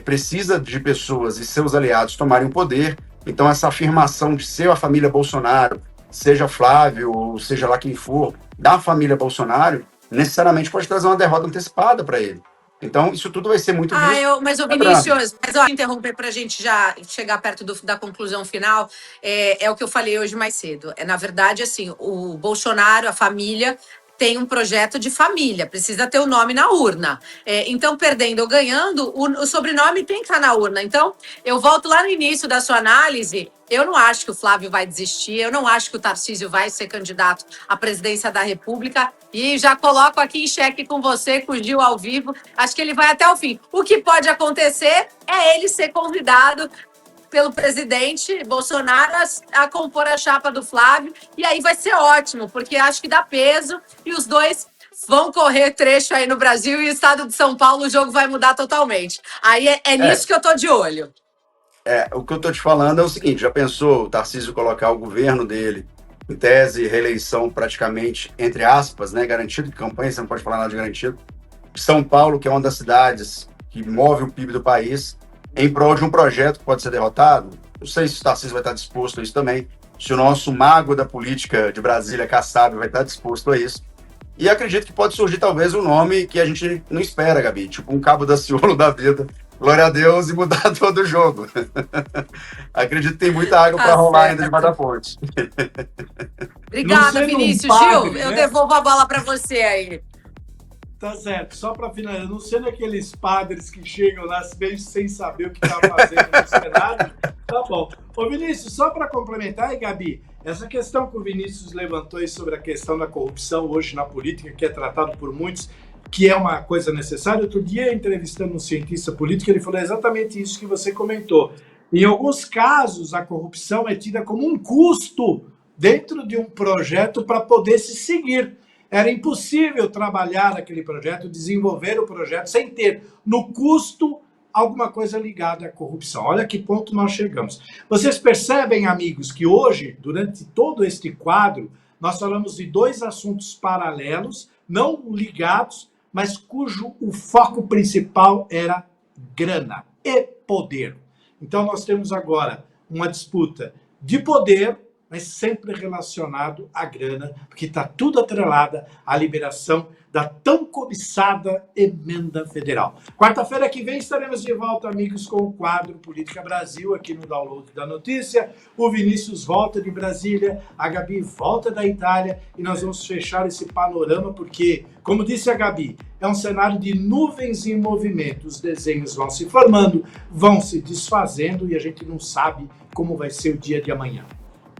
precisa de pessoas e seus aliados tomarem o poder. Então, essa afirmação de ser a família Bolsonaro, seja Flávio, ou seja lá quem for, da família Bolsonaro, necessariamente pode trazer uma derrota antecipada para ele. Então, isso tudo vai ser muito visto. Mas o Vinícius, interromper para a gente já chegar perto da conclusão final, é o que eu falei hoje mais cedo. Na verdade, assim, o Bolsonaro, a família, tem um projeto de família, precisa ter o nome na urna. Então, perdendo ou ganhando, o sobrenome tem que estar na urna. Então, eu volto lá no início da sua análise. Eu não acho que o Flávio vai desistir, eu não acho que o Tarcísio vai ser candidato à presidência da República, e já coloco aqui em xeque com você, com o Gil ao vivo, acho que ele vai até o fim. O que pode acontecer é ele ser convidado pelo presidente Bolsonaro a compor a chapa do Flávio, e aí vai ser ótimo, porque acho que dá peso, e os dois vão correr trecho aí no Brasil, e o estado de São Paulo, o jogo vai mudar totalmente. Aí é nisso que eu tô de olho. O que eu estou te falando é o seguinte, já pensou o Tarcísio colocar o governo dele, em tese, reeleição praticamente, entre aspas, né, garantido, de campanha, você não pode falar nada de garantido, São Paulo, que é uma das cidades que move o PIB do país, em prol de um projeto que pode ser derrotado? Não sei se o Tarcísio vai estar disposto a isso também, se o nosso mago da política de Brasília, Kassab, vai estar disposto a isso. E acredito que pode surgir talvez um nome que a gente não espera, Gabi, tipo um Cabo Daciolo da vida, glória a Deus, e mudar todo o jogo. Acredito que tem muita água para rolar ainda debaixo da ponte. Obrigada, Vinícius. Padre, Gil, eu devolvo a bola para você aí. Tá certo. Só para finalizar, não sendo aqueles padres que chegam lá mesmo sem saber o que tá fazendo no Senado, tá bom. Ô, Vinícius, só para complementar aí, Gabi, essa questão que o Vinícius levantou aí sobre a questão da corrupção hoje na política, que é tratado por muitos, que é uma coisa necessária. Outro dia, entrevistando um cientista político, ele falou exatamente isso que você comentou. Em alguns casos, a corrupção é tida como um custo dentro de um projeto para poder se seguir. Era impossível trabalhar aquele projeto, desenvolver o projeto, sem ter no custo alguma coisa ligada à corrupção. Olha que ponto nós chegamos. Vocês percebem, amigos, que hoje, durante todo este quadro, nós falamos de dois assuntos paralelos, não ligados, mas cujo o foco principal era grana e poder. Então nós temos agora uma disputa de poder, mas sempre relacionado à grana, porque está tudo atrelado à liberação da tão cobiçada emenda federal. Quarta-feira que vem estaremos de volta, amigos, com o quadro Política Brasil, aqui no Download da Notícia. O Vinícius volta de Brasília, a Gabi volta da Itália, e nós vamos fechar esse panorama, porque, como disse a Gabi, é um cenário de nuvens em movimento. Os desenhos vão se formando, vão se desfazendo, e a gente não sabe como vai ser o dia de amanhã.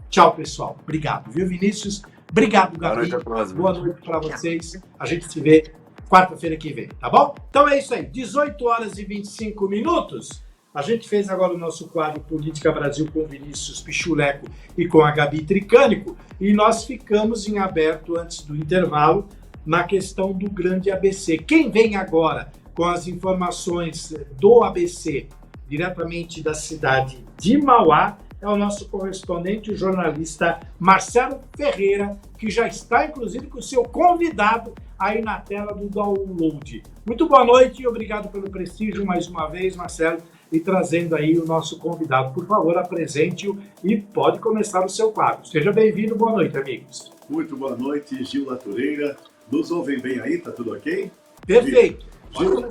Tchau, pessoal. Obrigado, viu, Vinícius? Obrigado, Gabi. Boa noite para vocês. A gente se vê quarta-feira que vem, tá bom? Então é isso aí. 18 horas e 25 minutos. A gente fez agora o nosso quadro Política Brasil com o Vinícius Pichuleco e com a Gabi Tricânico. E nós ficamos em aberto antes do intervalo na questão do grande ABC. Quem vem agora com as informações do ABC, diretamente da cidade de Mauá, é o nosso correspondente, o jornalista Marcelo Ferreira, que já está, inclusive, com o seu convidado aí na tela do Download. Muito boa noite e obrigado pelo prestígio mais uma vez, Marcelo, e trazendo aí o nosso convidado. Por favor, apresente-o e pode começar o seu quadro. Seja bem-vindo, boa noite, amigos. Muito boa noite, Gil Latureira. Nos ouvem bem aí, tá tudo ok? Perfeito. Gil,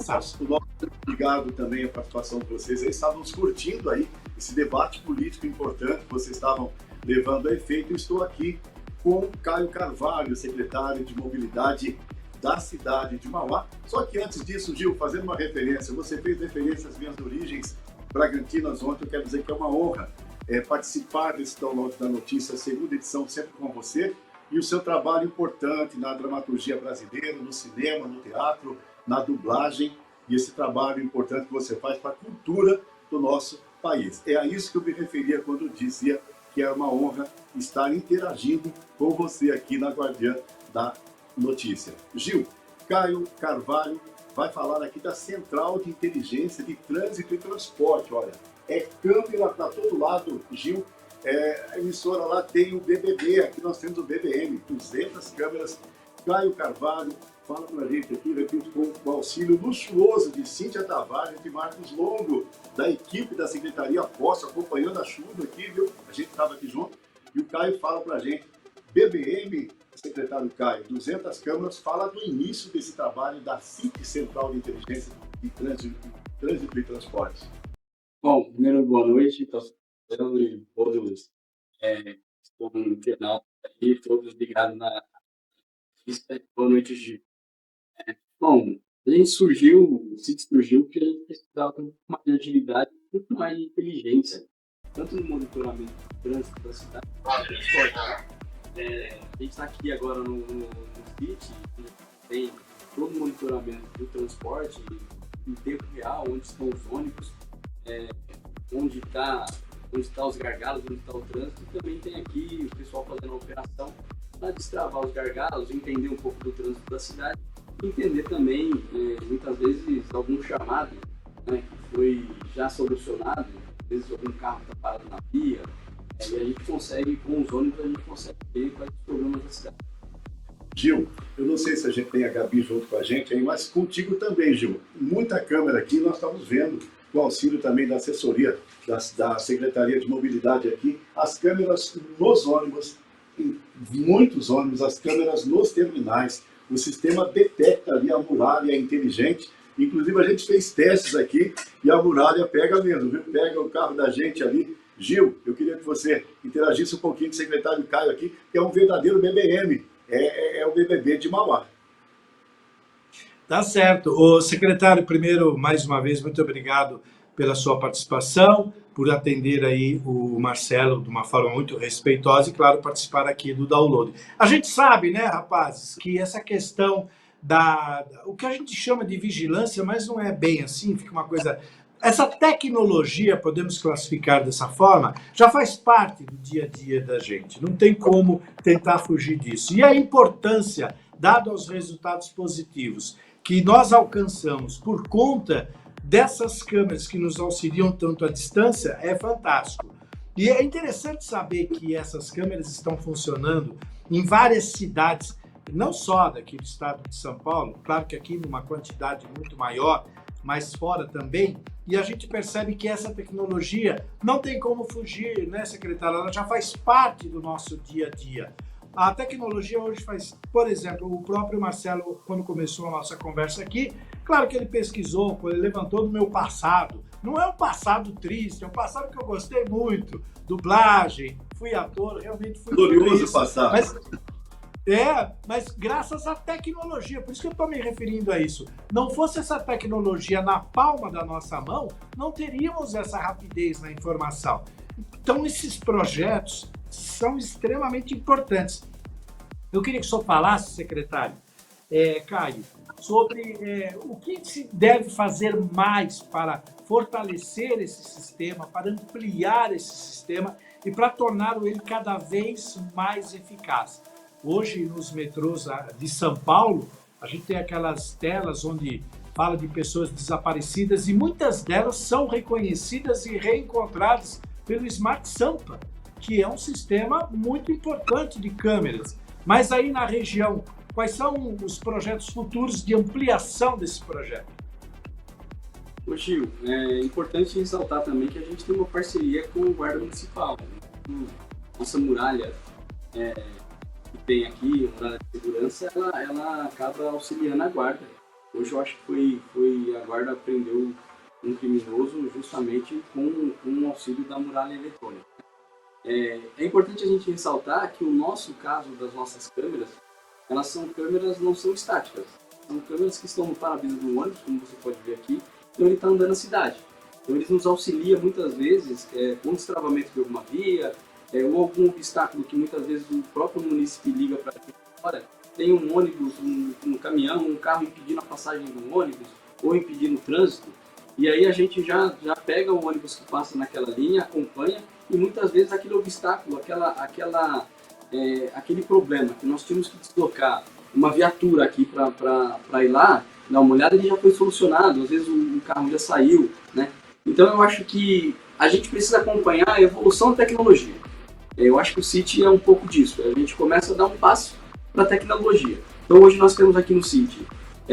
obrigado também a participação de vocês. Estávamos curtindo aí esse debate político importante que vocês estavam levando a efeito. Eu estou aqui com Caio Carvalho, secretário de Mobilidade da cidade de Mauá. Só que antes disso, Gil, fazendo uma referência, você fez referência às minhas origens bragantinas ontem. Eu quero dizer que é uma honra participar desse Download da Notícia, segunda edição, sempre com você, e o seu trabalho importante na dramaturgia brasileira, no cinema, no teatro, na dublagem, e esse trabalho importante que você faz para a cultura do nosso país. É a isso que eu me referia quando dizia que é uma honra estar interagindo com você aqui na Guardiã da Notícia. Gil, Caio Carvalho vai falar aqui da Central de Inteligência de Trânsito e Transporte. Olha, é câmera para todo lado, Gil. A emissora lá tem o BBB, aqui nós temos o BBM, 200 câmeras. Caio Carvalho fala para a gente aqui, repito, com o auxílio luxuoso de Cíntia Tavares e Marcos Longo, da equipe da Secretaria Posse, acompanhando a chuva aqui, viu? A gente estava aqui junto, e o Caio fala para a gente BBM, secretário Caio, 200 câmeras, fala do início desse trabalho da CIT, Central de Inteligência de Trânsito e Transportes. Bom, primeiro, boa noite, todos no internauta aí, todos ligados na pista. Boa noite, Gil. Bom, a gente surgiu porque a gente precisava de muito mais de agilidade, muito mais de inteligência, tanto no monitoramento do trânsito da cidade, quanto no transporte. A gente está aqui agora no CIT, tem todo o monitoramento do transporte em tempo real, onde estão os ônibus, onde está os gargalos, onde está o trânsito. E também tem aqui o pessoal fazendo a operação para destravar os gargalos, entender um pouco do trânsito da cidade, e entender também, muitas vezes, algum chamado, né, que foi já solucionado, às vezes algum carro está parado na via, e a gente consegue, com os ônibus, a gente consegue ver quais os problemas da cidade. Gil, eu não sei se a gente tem a Gabi junto com a gente, mas contigo também, Gil. Muita câmera aqui, nós estamos vendo, com o auxílio também da assessoria da Secretaria de Mobilidade aqui, as câmeras nos ônibus, em muitos ônibus, as câmeras nos terminais, o sistema detecta ali a muralha inteligente. Inclusive a gente fez testes aqui e a muralha pega mesmo, viu? Pega o carro da gente ali. Gil, eu queria que você interagisse um pouquinho com o secretário Caio aqui, que é um verdadeiro BBM, é o BBB de Mauá. Tá certo. O secretário, primeiro, mais uma vez, muito obrigado pela sua participação, por atender aí o Marcelo de uma forma muito respeitosa e, claro, participar aqui do download. A gente sabe, né, rapazes, que essa questão o que a gente chama de vigilância, mas não é bem assim, fica uma coisa... Essa tecnologia, podemos classificar dessa forma, já faz parte do dia a dia da gente. Não tem como tentar fugir disso. E a importância, dado aos resultados positivos que nós alcançamos por conta dessas câmeras que nos auxiliam tanto à distância, é fantástico. E é interessante saber que essas câmeras estão funcionando em várias cidades, não só daqui do estado de São Paulo, claro que aqui numa quantidade muito maior, mas fora também, e a gente percebe que essa tecnologia não tem como fugir, né, secretária? Ela já faz parte do nosso dia a dia. A tecnologia hoje faz, por exemplo, o próprio Marcelo, quando começou a nossa conversa aqui, claro que ele pesquisou, ele levantou do meu passado. Não é um passado triste, é um passado que eu gostei muito. Dublagem, fui ator, realmente fui... Glorioso passado. Mas graças à tecnologia, por isso que eu estou me referindo a isso. Não fosse essa tecnologia na palma da nossa mão, não teríamos essa rapidez na informação. Então, esses projetos são extremamente importantes. Eu queria que o senhor falasse, secretário, Caio, sobre o que se deve fazer mais para fortalecer esse sistema, para ampliar esse sistema e para torná-lo ele cada vez mais eficaz. Hoje, nos metrôs de São Paulo, a gente tem aquelas telas onde fala de pessoas desaparecidas e muitas delas são reconhecidas e reencontradas pelo Smart Sampa, que é um sistema muito importante de câmeras. Mas aí na região, quais são os projetos futuros de ampliação desse projeto? Ô Gil, é importante ressaltar também que a gente tem uma parceria com o Guarda Municipal. Nossa muralha que tem aqui, a muralha de segurança, ela acaba auxiliando a guarda. Hoje eu acho que foi a guarda prendeu um criminoso justamente com o auxílio da muralha eletrônica. É importante a gente ressaltar que o nosso caso das nossas câmeras, elas são câmeras, não são estáticas. São câmeras que estão no para-brisa do ônibus, como você pode ver aqui, então ele está andando na cidade. Então eles nos auxiliam muitas vezes com o destravamento de alguma via, ou algum obstáculo que muitas vezes o próprio município liga para fora. Tem um ônibus, um caminhão, um carro impedindo a passagem do ônibus ou impedindo o trânsito. E aí a gente já pega o ônibus que passa naquela linha, acompanha, e muitas vezes aquele obstáculo, aquele problema que nós tínhamos que deslocar uma viatura aqui para ir lá, dar uma olhada, ele já foi solucionado, às vezes o carro já saiu, né? Então eu acho que a gente precisa acompanhar a evolução da tecnologia. Eu acho que o CIT é um pouco disso, a gente começa a dar um passo para a tecnologia. Então hoje nós temos aqui no CIT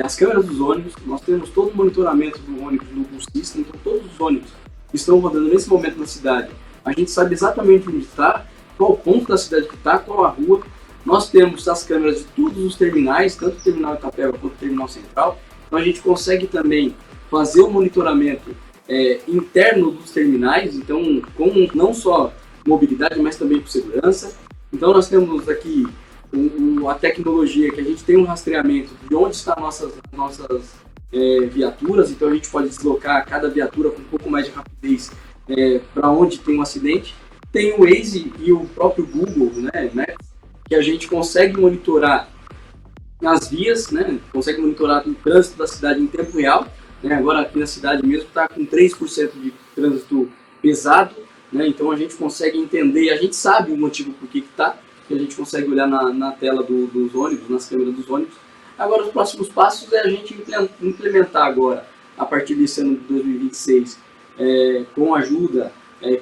as câmeras dos ônibus, nós temos todo o monitoramento do ônibus do System, então todos os ônibus que estão rodando nesse momento na cidade, a gente sabe exatamente onde está, qual ponto da cidade que está, qual a rua, Nós temos as câmeras de todos os terminais, tanto o terminal Itapeva quanto o terminal central. Então a gente consegue também fazer o monitoramento interno dos terminais, então com não só mobilidade, mas também por segurança. Então nós temos aqui a tecnologia que a gente tem um rastreamento de onde estão nossas viaturas, então a gente pode deslocar cada viatura com um pouco mais de rapidez para onde tem um acidente. Tem o Waze e o próprio Google, né, que a gente consegue monitorar as vias, né, consegue monitorar o trânsito da cidade em tempo real. Né, agora aqui na cidade mesmo está com 3% de trânsito pesado, né, então a gente consegue entender, a gente sabe o motivo por que está, que a gente consegue olhar na tela dos ônibus, nas câmeras dos ônibus. Agora, os próximos passos é a gente implementar agora, a partir desse ano de 2026, com ajuda,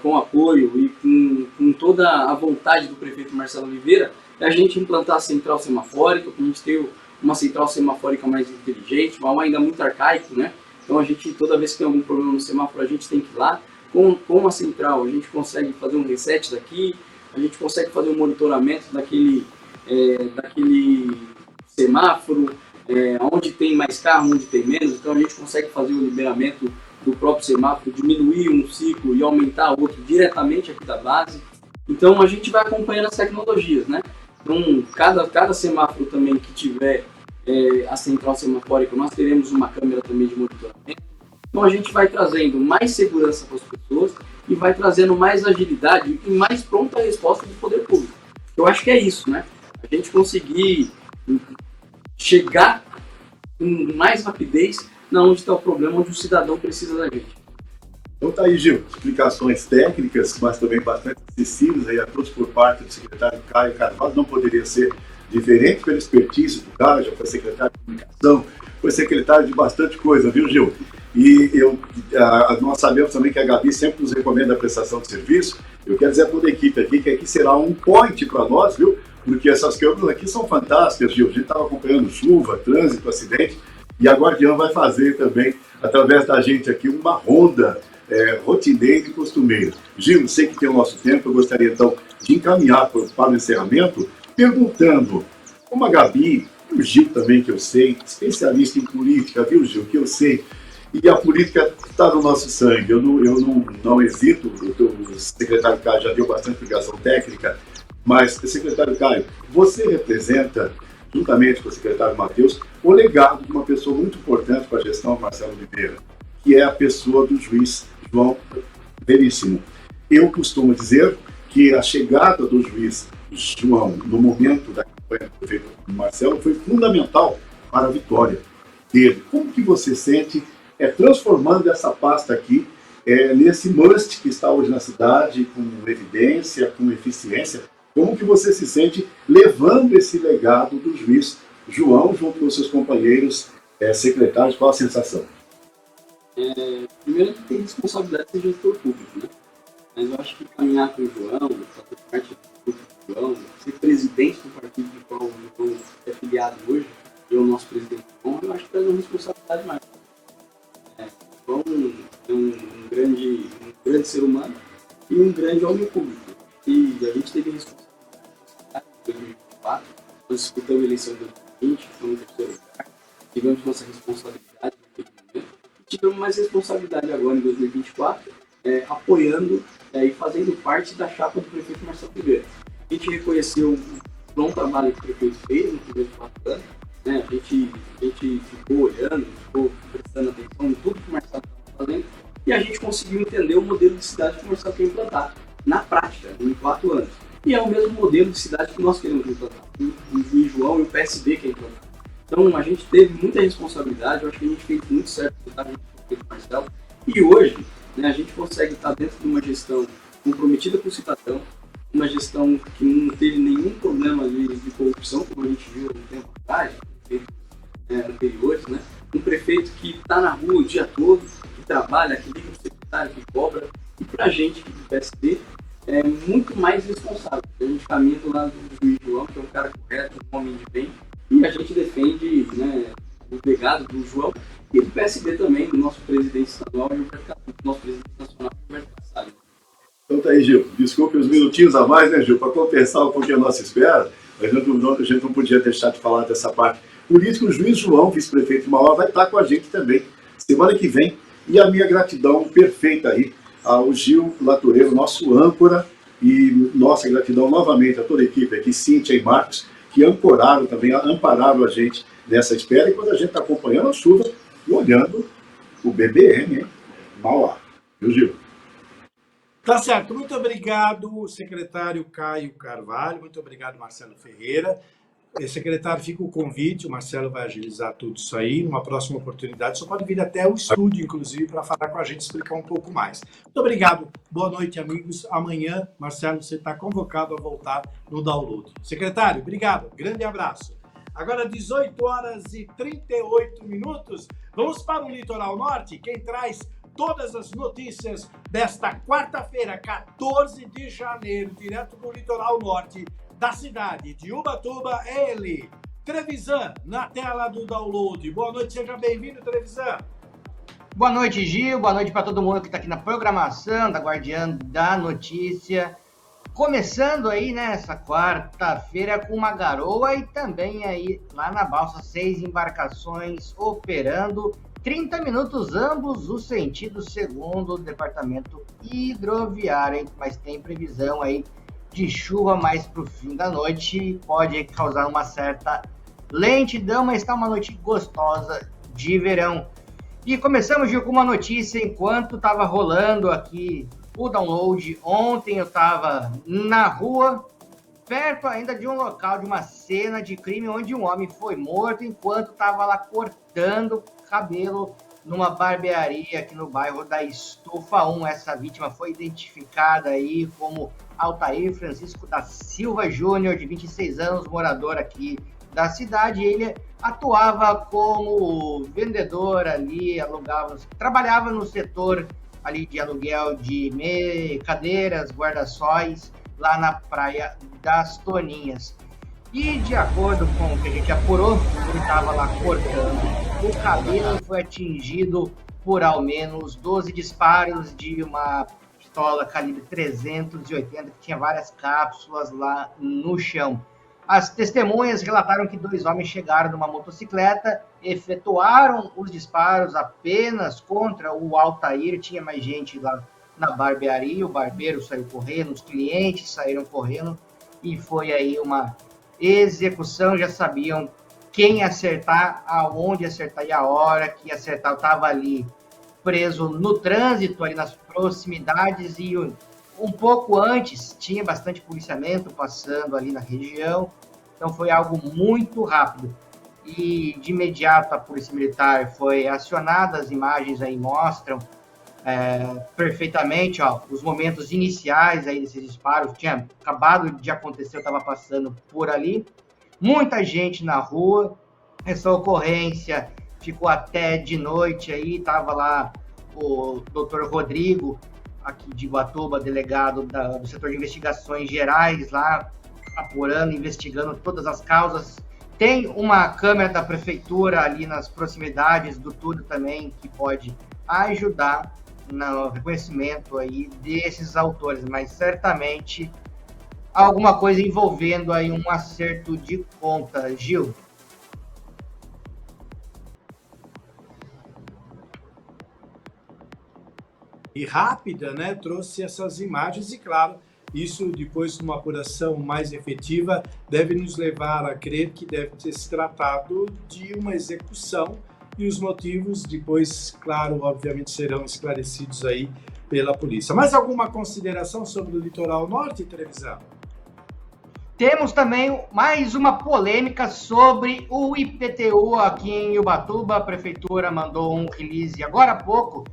com apoio e com toda a vontade do prefeito Marcelo Oliveira, a gente implantar a central semafórica, para a gente ter uma central semafórica mais inteligente, mas ainda muito arcaico, né? Então, a gente, toda vez que tem algum problema no semáforo, a gente tem que ir lá. Com a central, a gente consegue fazer um reset daqui, a gente consegue fazer um monitoramento daquele semáforo, onde tem mais carro, onde tem menos. Então, a gente consegue fazer o liberamento do próprio semáforo, diminuir um ciclo e aumentar outro diretamente aqui da base. Então, a gente vai acompanhando as tecnologias, né? Então, cada semáforo também que tiver a central semafórica, nós teremos uma câmera também de monitoramento. Então, a gente vai trazendo mais segurança para as pessoas e vai trazendo mais agilidade e mais pronta resposta do poder público. Eu acho que é isso, né? A gente conseguir chegar com mais rapidez na onde está o problema, onde o cidadão precisa da gente. Então tá aí, Gil, explicações técnicas, mas também bastante acessíveis aí a todos por parte do secretário Caio Carvalho. Não poderia ser diferente pela expertise do Caio, já foi secretário de comunicação, foi secretário de bastante coisa, viu, Gil? E nós sabemos também que a Gabi sempre nos recomenda a prestação de serviço. Eu quero dizer a toda a equipe aqui que aqui será um point para nós, viu? Porque essas câmeras aqui são fantásticas, Gil. A gente estava acompanhando chuva, trânsito, acidente, e a Guardiã vai fazer também, através da gente aqui, uma ronda rotineira e costumeira. Gil, sei que tem o nosso tempo, eu gostaria então de encaminhar para o encerramento, perguntando, como a Gabi, e o Gil também, que eu sei, especialista em política, viu, Gil, que eu sei, e a política está no nosso sangue. Eu não hesito, o secretário Caio já deu bastante ligação técnica, mas, secretário Caio, você representa, juntamente com o secretário Matheus, o legado de uma pessoa muito importante para a gestão Marcelo Oliveira, que é a pessoa do juiz João Veríssimo. Eu costumo dizer que a chegada do juiz João no momento da campanha do prefeito Marcelo foi fundamental para a vitória dele. Como que você sente transformando essa pasta aqui nesse must que está hoje na cidade, com evidência, com eficiência? Como que você se sente levando esse legado do juiz João junto com seus companheiros secretários? Qual a sensação? Primeiro que tem responsabilidade de gestor público, né? Mas eu acho que caminhar com o João, fazer parte do João, ser presidente do partido do qual o João é filiado hoje, e o nosso presidente João, eu acho que traz uma responsabilidade mais. João é um grande ser humano e um grande homem público. E a gente teve responsabilidade em 2024, nós disputamos a eleição de 2020, fomos no terceiro lugar, tivemos nossa responsabilidade naquele momento, e tivemos mais responsabilidade agora em 2024, apoiando e fazendo parte da chapa do prefeito Marcelo Oliveira. A gente reconheceu o bom trabalho que o prefeito fez nos primeiros 4 anos, né? A gente ficou olhando, ficou prestando atenção em tudo que o Marcelo estava fazendo, e a gente conseguiu entender o modelo de cidade que o Marcelo quer implantar, na prática, em 4 anos. E é o mesmo modelo de cidade que nós queremos implantar, o João e o PSB querem implantar. Então, a gente teve muita responsabilidade, eu acho que a gente fez muito certo com o Marcelo, e hoje, né, a gente consegue estar dentro de uma gestão comprometida com o cidadão, uma gestão que não teve nenhum problema de corrupção, como a gente viu há um tempo atrás, anteriores, né? Um prefeito que está na rua o dia todo, que trabalha, que liga para o secretário, que cobra, e para a gente que do PSD é muito mais responsável. A gente caminha do lado do juiz João, que é um cara correto, um homem de bem, e a gente defende, né, o legado do João e do PSD também, do nosso presidente estadual, do nosso presidente nacional, Roberto Cassali. Então tá aí, Gil. Desculpe os minutinhos a mais, né, Gil, para compensar um pouquinho a nossa espera. a gente não podia deixar de falar dessa parte política. O juiz João, vice-prefeito de Mauá, vai estar com a gente também semana que vem. E a minha gratidão perfeita aí ao Gil Latoreiro, nosso âncora, e nossa gratidão novamente a toda a equipe aqui, Cíntia e Marcos, que ampararam a gente nessa espera, e quando a gente está acompanhando a chuva e olhando o BBM, hein? Mauá. Viu, Gil? Tá certo. Muito obrigado, secretário Caio Carvalho. Muito obrigado, Marcelo Ferreira. Secretário, fica o convite, o Marcelo vai agilizar tudo isso aí. Numa próxima oportunidade, só pode vir até o estúdio, inclusive, para falar com a gente, explicar um pouco mais. Muito obrigado. Boa noite, amigos. Amanhã, Marcelo, você está convocado a voltar no download. Secretário, obrigado. Grande abraço. Agora, 18 horas e 38 minutos. Vamos para o Litoral Norte. Quem traz todas as notícias desta quarta-feira, 14 de janeiro, direto do Litoral Norte da cidade de Ubatuba, é ele, Trevisan, na tela do download. Boa noite, seja bem-vindo, Trevisan. Boa noite, Gil. Boa noite para todo mundo que está aqui na programação da Guardiã da Notícia. Começando aí nessa quarta-feira com uma garoa e também aí lá na balsa 6 embarcações operando 30 minutos ambos o sentido segundo o departamento hidroviário, mas tem previsão aí de chuva mais para o fim da noite, pode causar uma certa lentidão, mas está uma noite gostosa de verão. E começamos, Gil, com uma notícia enquanto estava rolando aqui o download. Ontem eu estava na rua, perto ainda de um local, de uma cena de crime, onde um homem foi morto enquanto estava lá cortando cabelo numa barbearia aqui no bairro da Estufa 1. Essa vítima foi identificada aí como Altair Francisco da Silva Júnior, de 26 anos, morador aqui da cidade. Ele atuava como vendedor ali, trabalhava no setor ali de aluguel de cadeiras, guarda-sóis, lá na Praia das Toninhas. E de acordo com o que a gente apurou, ele estava lá cortando o cabelo, foi atingido por ao menos 12 disparos de uma pistola calibre 380 que tinha várias cápsulas lá no chão. As testemunhas relataram que 2 homens chegaram numa motocicleta, efetuaram os disparos apenas contra o Altair. Tinha mais gente lá na barbearia, o barbeiro saiu correndo, os clientes saíram correndo e foi aí uma execução. Já sabiam quem acertar, aonde acertar e a hora que acertar. Estava ali preso no trânsito, ali nas proximidades, e um pouco antes tinha bastante policiamento passando ali na região, então foi algo muito rápido. E de imediato a Polícia Militar foi acionada, as imagens aí mostram perfeitamente os momentos iniciais aí desses disparos. Tinha acabado de acontecer, eu estava passando por ali, muita gente na rua. Essa ocorrência ficou até de noite aí, estava lá o doutor Rodrigo, aqui de Ubatuba, delegado do setor de investigações gerais lá, apurando, investigando todas as causas. Tem uma câmera da prefeitura ali nas proximidades do túnel também, que pode ajudar no reconhecimento aí desses autores, mas certamente alguma coisa envolvendo aí um acerto de conta, Gil. E rápida, né? Trouxe essas imagens e, claro, isso depois de uma apuração mais efetiva deve nos levar a crer que deve ter se tratado de uma execução, e os motivos depois, claro, obviamente serão esclarecidos aí pela polícia. Mais alguma consideração sobre o Litoral Norte, Trevisan? Temos também mais uma polêmica sobre o IPTU aqui em Ubatuba. A prefeitura mandou um release agora há pouco,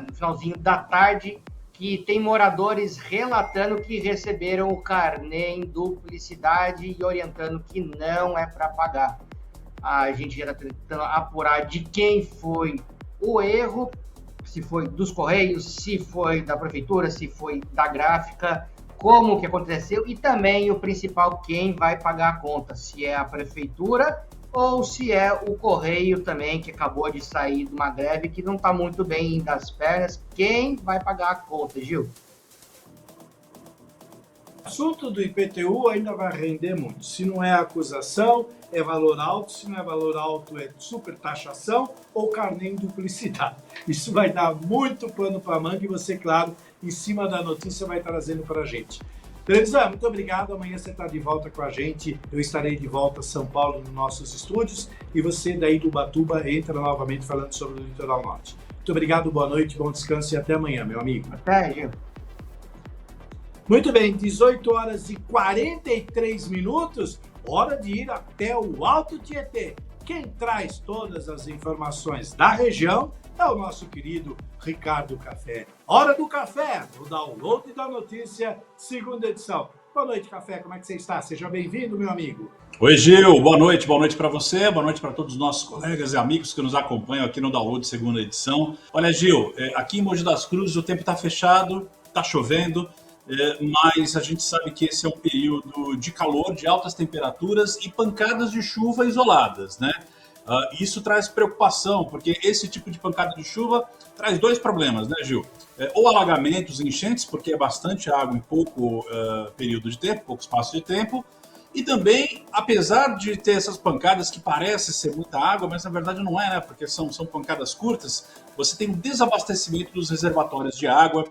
no finalzinho da tarde, que tem moradores relatando que receberam o carnê em duplicidade e orientando que não é para pagar. A gente já está tentando apurar de quem foi o erro, se foi dos Correios, se foi da prefeitura, se foi da gráfica, como que aconteceu, e também o principal, quem vai pagar a conta, se é a prefeitura ou se é o Correio também, que acabou de sair de uma greve que não está muito bem das pernas. Quem vai pagar a conta, Gil? assunto do IPTU ainda vai render muito. Se não é acusação, é valor alto. Se não é valor alto, é supertaxação ou carnê em duplicidade. Isso vai dar muito pano para manga e você, claro, em cima da notícia vai trazendo para a gente. Televisão, muito obrigado. Amanhã você está de volta com a gente. Eu estarei de volta a São Paulo nos nossos estúdios e você daí do Ubatuba entra novamente falando sobre o Litoral Norte. Muito obrigado, boa noite, bom descanso e até amanhã, meu amigo. Até, Gil. Muito bem, 18 horas e 43 minutos, hora de ir até o Alto Tietê. Quem traz todas as informações da região é o nosso querido Ricardo Café. Hora do café, o download da notícia, segunda edição. Boa noite, Café, como é que você está? Seja bem-vindo, meu amigo. Oi, Gil, boa noite para você, boa noite para todos os nossos colegas e amigos que nos acompanham aqui no Download segunda edição. Olha, Gil, aqui em Mogi das Cruzes o tempo está fechado, está chovendo, mas a gente sabe que esse é um período de calor, de altas temperaturas e pancadas de chuva isoladas, né? Isso traz preocupação, porque esse tipo de pancada de chuva traz dois problemas, né, Gil? Ou alagamentos, enchentes, porque é bastante água em pouco período de tempo, pouco espaço de tempo, e também, apesar de ter essas pancadas que parecem ser muita água, mas na verdade não é, né? Porque são pancadas curtas, você tem um desabastecimento dos reservatórios de água,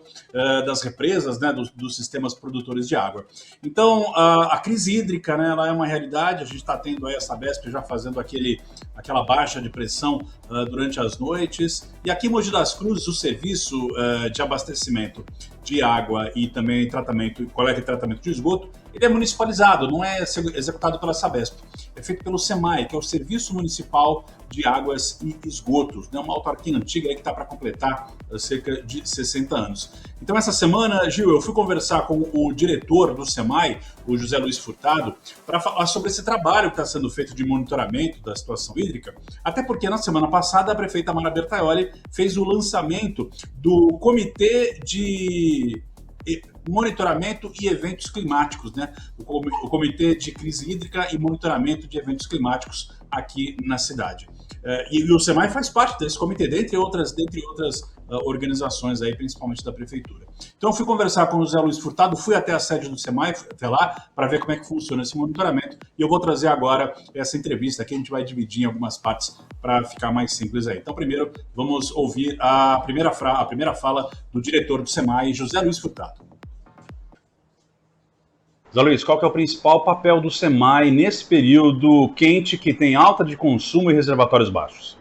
das represas, né? Dos sistemas produtores de água. Então, a crise hídrica, né? Ela é uma realidade, a gente está tendo aí a Sabesp já fazendo aquela baixa de pressão durante as noites. E aqui em Mogi das Cruzes, o serviço de abastecimento de água e também coleta e tratamento de esgoto, ele é municipalizado, não é executado pela Sabesp. É feito pelo SEMAI, que é o Serviço Municipal de Águas e Esgotos, né? Uma autarquia antiga aí que está para completar cerca de 60 anos. Então, essa semana, Gil, eu fui conversar com o diretor do SEMAI, o José Luiz Furtado, para falar sobre esse trabalho que está sendo feito de monitoramento da situação hídrica, até porque na semana passada a prefeita Mara Bertaioli fez o lançamento do Comitê de Monitoramento e Eventos Climáticos, né? O Comitê de Crise Hídrica e Monitoramento de Eventos Climáticos aqui na cidade. E o SEMAI faz parte desse comitê, dentre outras organizações aí, principalmente da prefeitura. Então eu fui conversar com o José Luiz Furtado, fui até a sede do SEMAI, até lá, para ver como é que funciona esse monitoramento, e eu vou trazer agora essa entrevista que a gente vai dividir em algumas partes para ficar mais simples aí. Então primeiro vamos ouvir a primeira fala do diretor do SEMAI, José Luiz Furtado. Zé Luiz, qual que é o principal papel do SEMAI nesse período quente que tem alta de consumo e reservatórios baixos?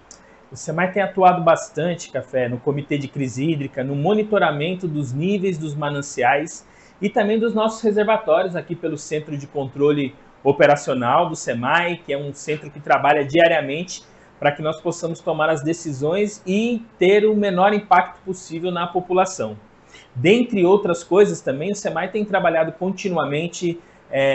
O SEMAI tem atuado bastante, Café, no Comitê de Crise Hídrica, no monitoramento dos níveis dos mananciais e também dos nossos reservatórios aqui pelo Centro de Controle Operacional do SEMAI, que é um centro que trabalha diariamente para que nós possamos tomar as decisões e ter o menor impacto possível na população. Dentre outras coisas também, o SEMAI tem trabalhado continuamente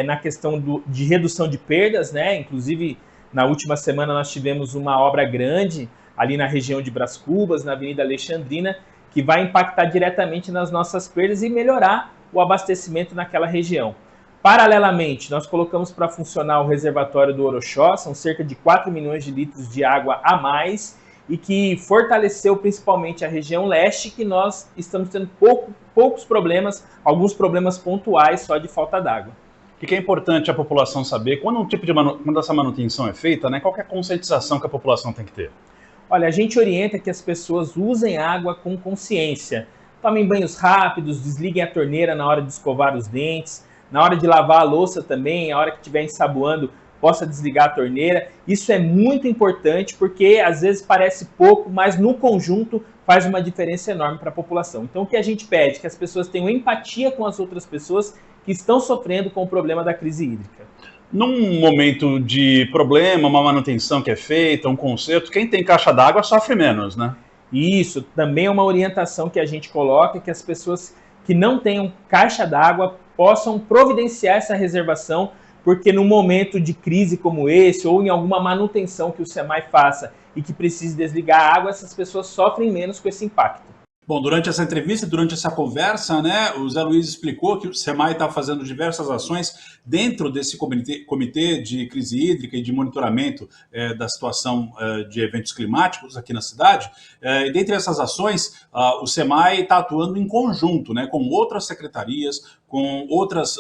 na questão de redução de perdas, né? Inclusive, na última semana nós tivemos uma obra grande ali na região de Brás Cubas, na Avenida Alexandrina, que vai impactar diretamente nas nossas perdas e melhorar o abastecimento naquela região. Paralelamente, nós colocamos para funcionar o reservatório do Oroxó, são cerca de 4 milhões de litros de água a mais, e que fortaleceu principalmente a região leste, que nós estamos tendo poucos problemas, alguns problemas pontuais só de falta d'água. O que é importante a população saber, quando essa manutenção é feita, né, qual que é a conscientização que a população tem que ter? Olha, a gente orienta que as pessoas usem água com consciência. Tomem banhos rápidos, desliguem a torneira na hora de escovar os dentes, na hora de lavar a louça também, a hora que estiver ensaboando, possa desligar a torneira. Isso é muito importante porque às vezes parece pouco, mas no conjunto faz uma diferença enorme para a população. Então o que a gente pede é que as pessoas tenham empatia com as outras pessoas que estão sofrendo com o problema da crise hídrica. Num momento de problema, uma manutenção que é feita, um conserto, quem tem caixa d'água sofre menos, né? Isso, também é uma orientação que a gente coloca, que as pessoas que não tenham caixa d'água possam providenciar essa reservação, porque no momento de crise como esse, ou em alguma manutenção que o SEMAI faça e que precise desligar a água, essas pessoas sofrem menos com esse impacto. Bom, durante essa entrevista, durante essa conversa, né, o Zé Luiz explicou que o SEMAI está fazendo diversas ações dentro desse comitê de crise hídrica e de monitoramento da situação de eventos climáticos aqui na cidade. E dentre essas ações, o SEMAI está atuando em conjunto, né, com outras secretarias, com outros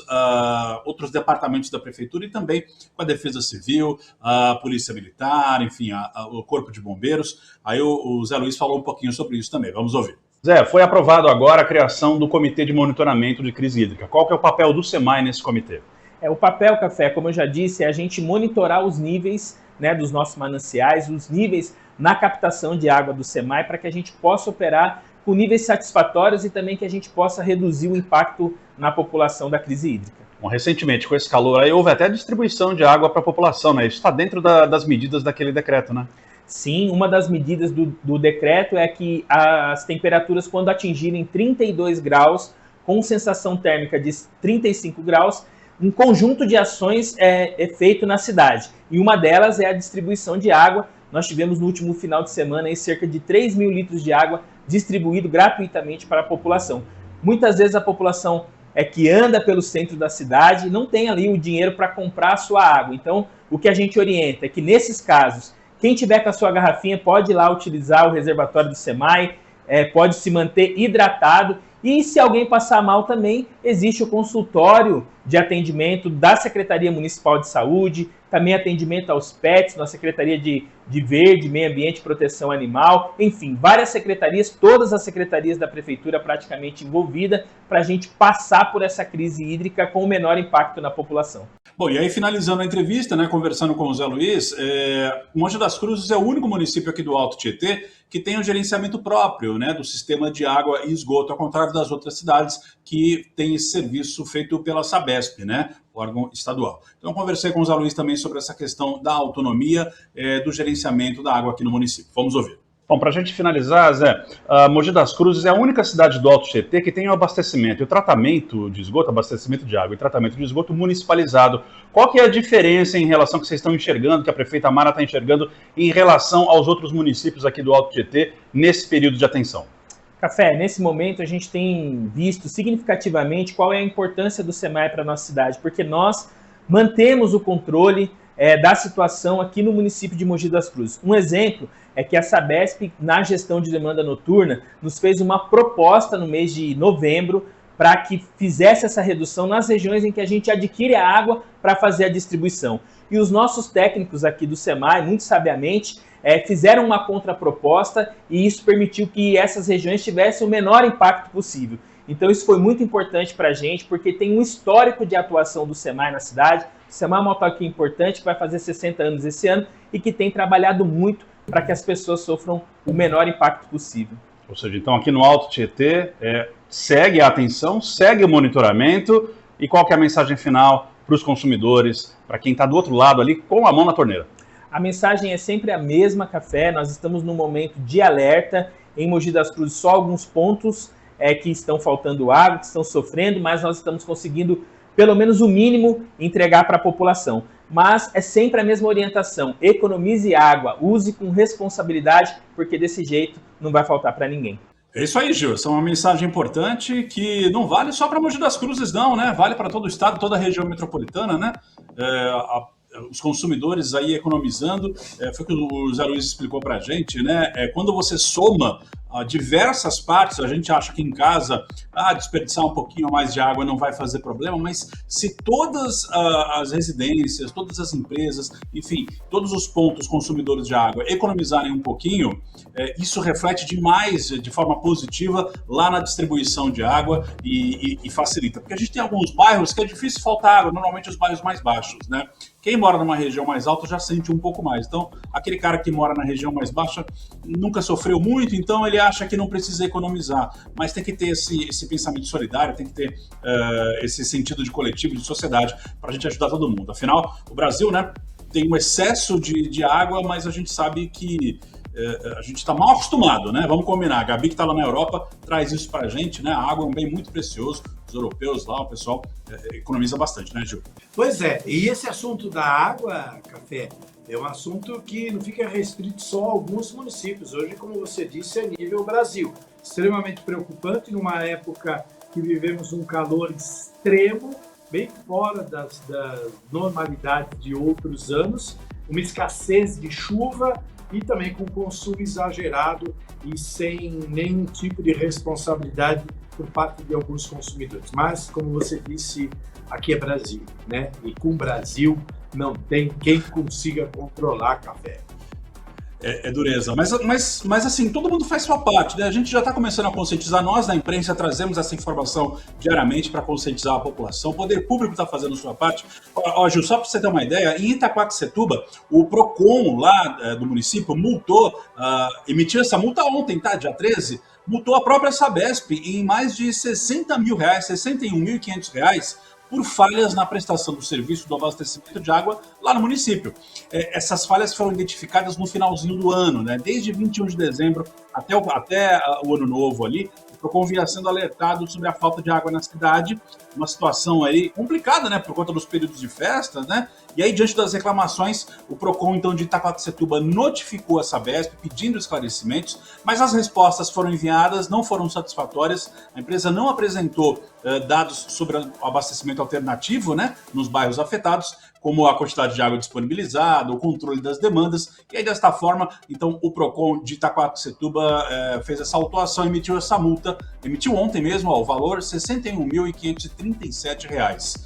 departamentos da prefeitura e também com a Defesa Civil, a Polícia Militar, enfim, o Corpo de Bombeiros. Aí o Zé Luiz falou um pouquinho sobre isso também. Vamos ouvir. Zé, foi aprovado agora a criação do Comitê de Monitoramento de Crise Hídrica. Qual que é o papel do SEMAI nesse comitê? O papel, Café, como eu já disse, é a gente monitorar os níveis, né, dos nossos mananciais, os níveis na captação de água do SEMAI, para que a gente possa operar com níveis satisfatórios e também que a gente possa reduzir o impacto na população da crise hídrica. Bom, recentemente, com esse calor aí, houve até distribuição de água para a população, né? Isso está dentro das medidas daquele decreto, né? Sim, uma das medidas do decreto é que as temperaturas, quando atingirem 32 graus, com sensação térmica de 35 graus, um conjunto de ações é feito na cidade. E uma delas é a distribuição de água. Nós tivemos no último final de semana aí, cerca de 3 mil litros de água distribuído gratuitamente para a população. Muitas vezes a população que anda pelo centro da cidade não tem ali o dinheiro para comprar a sua água. Então, o que a gente orienta é que nesses casos, quem tiver com a sua garrafinha pode ir lá utilizar o reservatório do SEMAI, pode se manter hidratado. E se alguém passar mal também, existe o consultório de atendimento da Secretaria Municipal de Saúde, também atendimento aos pets, na Secretaria de Verde, Meio Ambiente e Proteção Animal, enfim, várias secretarias, todas as secretarias da Prefeitura praticamente envolvidas, para a gente passar por essa crise hídrica com o menor impacto na população. Bom, e aí finalizando a entrevista, né, conversando com o Zé Luiz, Mogi das Cruzes é o único município aqui do Alto Tietê que tem um gerenciamento próprio, né, do sistema de água e esgoto, ao contrário das outras cidades que têm esse serviço feito pela Sabesp, né, órgão estadual. Então, eu conversei com o Zé Luiz também sobre essa questão da autonomia do gerenciamento da água aqui no município. Vamos ouvir. Bom, para a gente finalizar, Zé, Mogi das Cruzes é a única cidade do Alto Tietê que tem o abastecimento e o tratamento de esgoto, abastecimento de água e tratamento de esgoto municipalizado. Qual que é a diferença em relação ao que vocês estão enxergando, que a prefeita Mara está enxergando em relação aos outros municípios aqui do Alto Tietê nesse período de atenção? Café, nesse momento a gente tem visto significativamente qual é a importância do SEMAI para a nossa cidade, porque nós mantemos o controle da situação aqui no município de Mogi das Cruzes. Um exemplo é que a Sabesp, na gestão de demanda noturna, nos fez uma proposta no mês de novembro para que fizesse essa redução nas regiões em que a gente adquire a água para fazer a distribuição. E os nossos técnicos aqui do SEMAI, muito sabiamente, fizeram uma contraproposta e isso permitiu que essas regiões tivessem o menor impacto possível. Então isso foi muito importante para a gente, porque tem um histórico de atuação do SEMAI na cidade. O SEMAI é uma autarquia importante, que vai fazer 60 anos esse ano e que tem trabalhado muito para que as pessoas sofram o menor impacto possível. Ou seja, então aqui no Alto Tietê, segue a atenção, segue o monitoramento e qual que é a mensagem final para os consumidores, para quem está do outro lado ali com a mão na torneira? A mensagem é sempre a mesma, Café. Nós estamos num momento de alerta. Em Mogi das Cruzes, só alguns pontos que estão faltando água, que estão sofrendo, mas nós estamos conseguindo, pelo menos o mínimo, entregar para a população. Mas é sempre a mesma orientação: economize água, use com responsabilidade, porque desse jeito não vai faltar para ninguém. É isso aí, Gil. Essa é uma mensagem importante que não vale só para Mogi das Cruzes, não, né? Vale para todo o estado, toda a região metropolitana, né? Os consumidores aí economizando, foi o que o Zé Luiz explicou para a gente, né? Quando você soma diversas partes, a gente acha que em casa desperdiçar um pouquinho mais de água não vai fazer problema, mas se todas as residências, todas as empresas, enfim, todos os pontos consumidores de água economizarem um pouquinho, isso reflete demais, de forma positiva, lá na distribuição de água e facilita. Porque a gente tem alguns bairros que é difícil faltar água, normalmente os bairros mais baixos, né? Quem mora numa região mais alta já sente um pouco mais. Então, aquele cara que mora na região mais baixa nunca sofreu muito, então ele acha que não precisa economizar. Mas tem que ter esse pensamento solidário, tem que ter esse sentido de coletivo, de sociedade, para a gente ajudar todo mundo. Afinal, o Brasil, né, tem um excesso de água, mas a gente sabe que a gente está mal acostumado, né? Vamos combinar. A Gabi, que está lá na Europa, traz isso para a gente, né? A água é um bem muito precioso. Os europeus lá, o pessoal economiza bastante, né, Gil? Pois é, e esse assunto da água, Café, é um assunto que não fica restrito só a alguns municípios. Hoje, como você disse, é nível Brasil. Extremamente preocupante numa época que vivemos um calor extremo, bem fora da normalidade de outros anos, uma escassez de chuva e também com consumo exagerado e sem nenhum tipo de responsabilidade por parte de alguns consumidores. Mas, como você disse, aqui é Brasil, né? E com o Brasil não tem quem consiga controlar café. É dureza. Mas assim, todo mundo faz sua parte, né? A gente já está começando a conscientizar. Nós, da imprensa, trazemos essa informação diariamente para conscientizar a população. O poder público está fazendo sua parte. Ó, Gil, só para você ter uma ideia, em Itaquaquecetuba, o PROCON lá do município multou, emitiu essa multa ontem, tá? Dia 13, multou a própria Sabesp em mais de R$60 mil, R$61.500, por falhas na prestação do serviço do abastecimento de água lá no município. Essas falhas foram identificadas no finalzinho do ano, né? Desde 21 de dezembro até o ano novo ali, o PROCON vinha sendo alertado sobre a falta de água na cidade, uma situação aí complicada, né, por conta dos períodos de festas, né? E aí, diante das reclamações, o PROCON, então, de Itaquaquecetuba notificou a Sabesp pedindo esclarecimentos, mas as respostas foram enviadas, não foram satisfatórias, a empresa não apresentou dados sobre o abastecimento alternativo, né, nos bairros afetados, como a quantidade de água disponibilizada, o controle das demandas, e aí desta forma, então, o PROCON de Itaquaquecetuba fez essa autuação, emitiu essa multa, emitiu ontem mesmo, o valor R$ 61.537.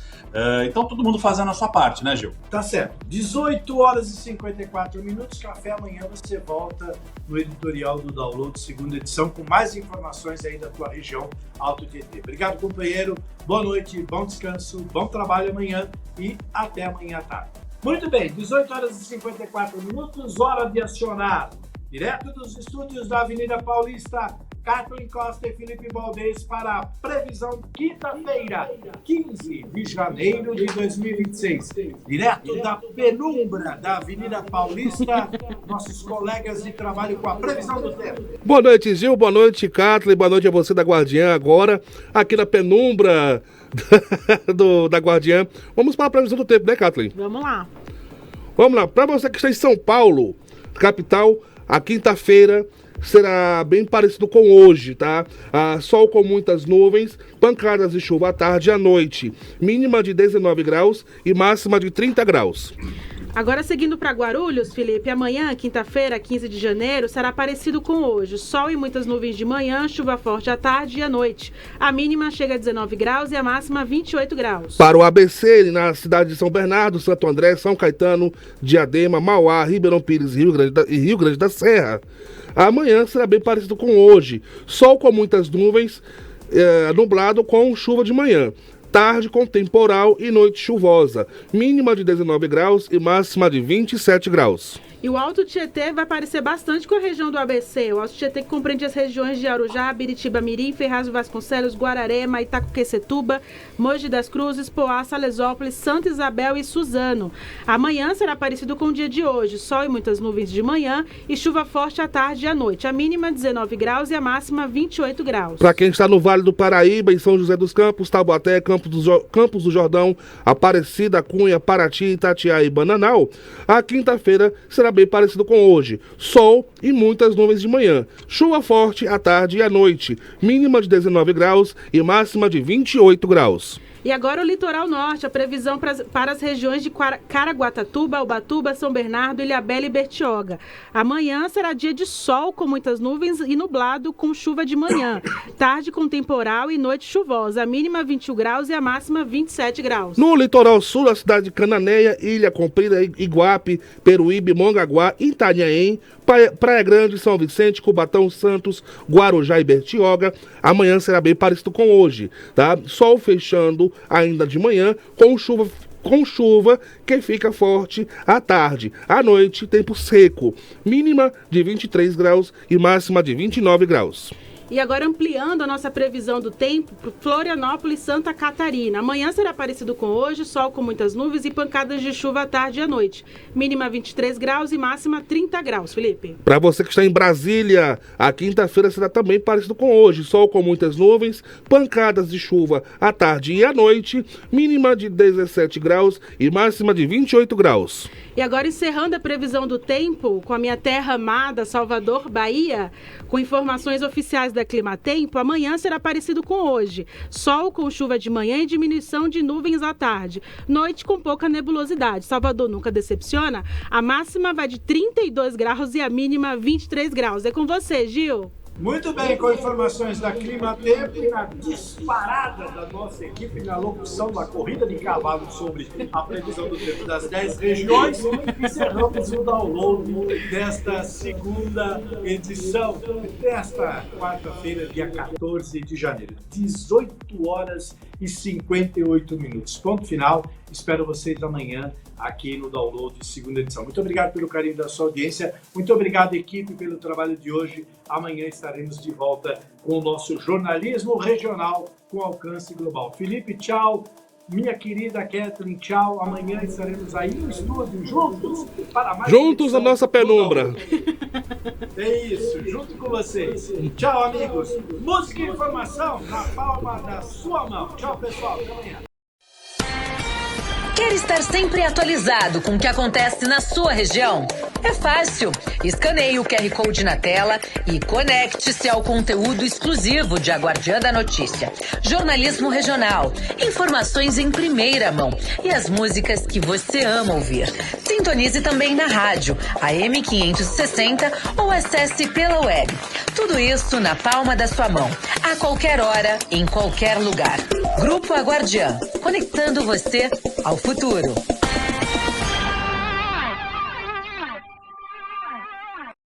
Então, todo mundo fazendo a sua parte, né, Gil? Tá certo. 18 horas e 54 minutos, café. Amanhã você volta no editorial do Download, segunda edição, com mais informações aí da tua região Alto Tietê. Obrigado, companheiro. Boa noite, bom descanso, bom trabalho amanhã e até amanhã à tarde. Muito bem, 18 horas e 54 minutos, hora de acionar, direto dos estúdios da Avenida Paulista, Kathleen Costa e Felipe Valdez para a previsão quinta-feira, 15 de janeiro de 2026. Direto da penumbra da Avenida Paulista, nossos colegas de trabalho com a previsão do tempo. Boa noite, Gil. Boa noite, Kathleen. Boa noite a você da Guardiã. Agora, aqui na penumbra da Guardiã. Vamos para a previsão do tempo, né, Kathleen? Vamos lá. Vamos lá. Para você que está em São Paulo, capital, a quinta-feira será bem parecido com hoje, tá? Sol com muitas nuvens, pancadas de chuva à tarde e à noite. Mínima de 19 graus e máxima de 30 graus. Agora, seguindo para Guarulhos, Felipe, amanhã, quinta-feira, 15 de janeiro, será parecido com hoje. Sol e muitas nuvens de manhã, chuva forte à tarde e à noite. A mínima chega a 19 graus e a máxima 28 graus. Para o ABC, na cidade de São Bernardo, Santo André, São Caetano, Diadema, Mauá, Ribeirão Pires e Rio Grande da Serra, amanhã será bem parecido com hoje. Sol com muitas nuvens, nublado com chuva de manhã. Tarde com temporal e noite chuvosa. Mínima de 19 graus e máxima de 27 graus. E o Alto Tietê vai parecer bastante com a região do ABC. O Alto Tietê que compreende as regiões de Arujá, Biritiba Mirim, Ferraz do Vasconcelos, Guararema, Itaquaquecetuba, Mogi das Cruzes, Poá, Salesópolis, Santa Isabel e Suzano. Amanhã será parecido com o dia de hoje. Sol e muitas nuvens de manhã e chuva forte à tarde e à noite. A mínima 19 graus e a máxima 28 graus. Para quem está no Vale do Paraíba, em São José dos Campos, Taubaté, Campos do Jordão, Aparecida, Cunha, Paraty, Itatiaia e Bananal, a quinta-feira será bem parecido com hoje. Sol e muitas nuvens de manhã. Chuva forte à tarde e à noite. Mínima de 19 graus e máxima de 28 graus. E agora o litoral norte, a previsão para as regiões de Caraguatatuba, Ubatuba, São Bernardo, Ilhabela e Bertioga. Amanhã será dia de sol com muitas nuvens e nublado com chuva de manhã. Tarde com temporal e noite chuvosa. A mínima 21 graus e a máxima 27 graus. No litoral sul, a cidade de Cananéia, Ilha Comprida, Iguape, Peruíbe, Mongaguá, Itanhaém, Praia Grande, São Vicente, Cubatão, Santos, Guarujá e Bertioga. Amanhã será bem parecido com hoje, tá? Sol fechando ainda de manhã, com chuva que fica forte à tarde. À noite, tempo seco. Mínima de 23 graus e máxima de 29 graus. E agora ampliando a nossa previsão do tempo para Florianópolis e Santa Catarina. Amanhã será parecido com hoje, sol com muitas nuvens e pancadas de chuva à tarde e à noite. Mínima 23 graus e máxima 30 graus, Felipe. Para você que está em Brasília, a quinta-feira será também parecido com hoje, sol com muitas nuvens, pancadas de chuva à tarde e à noite, mínima de 17 graus e máxima de 28 graus. E agora encerrando a previsão do tempo com a minha terra amada, Salvador, Bahia, com informações oficiais da Climatempo, amanhã será parecido com hoje. Sol com chuva de manhã e diminuição de nuvens à tarde. Noite com pouca nebulosidade. Salvador nunca decepciona. A máxima vai de 32 graus e a mínima 23 graus. É com você, Gil. Muito bem, com informações da Climatempo e na disparada da nossa equipe na locução da corrida de cavalo sobre a previsão do tempo das 10 regiões, encerramos o download desta segunda edição, desta quarta-feira, dia 14 de janeiro, 18 horas e 58 minutos. Ponto final, espero vocês amanhã aqui no download de segunda edição. Muito obrigado pelo carinho da sua audiência, muito obrigado equipe pelo trabalho de hoje. Amanhã estaremos de volta com o nosso jornalismo regional com alcance global. Felipe, tchau. Minha querida Kathleen, tchau. Amanhã estaremos aí no estúdio juntos para mais juntos na nossa penumbra. É isso, junto com vocês. Tchau, amigos. Música e informação na palma da sua mão. Tchau, pessoal. Até amanhã. Quer estar sempre atualizado com o que acontece na sua região? É fácil. Escaneie o QR Code na tela e conecte-se ao conteúdo exclusivo de A Guardiã da Notícia. Jornalismo regional, informações em primeira mão e as músicas que você ama ouvir. Sintonize também na rádio, AM 560 ou acesse pela web. Tudo isso na palma da sua mão, a qualquer hora, em qualquer lugar. Grupo A Guardiã, conectando você ao futuro.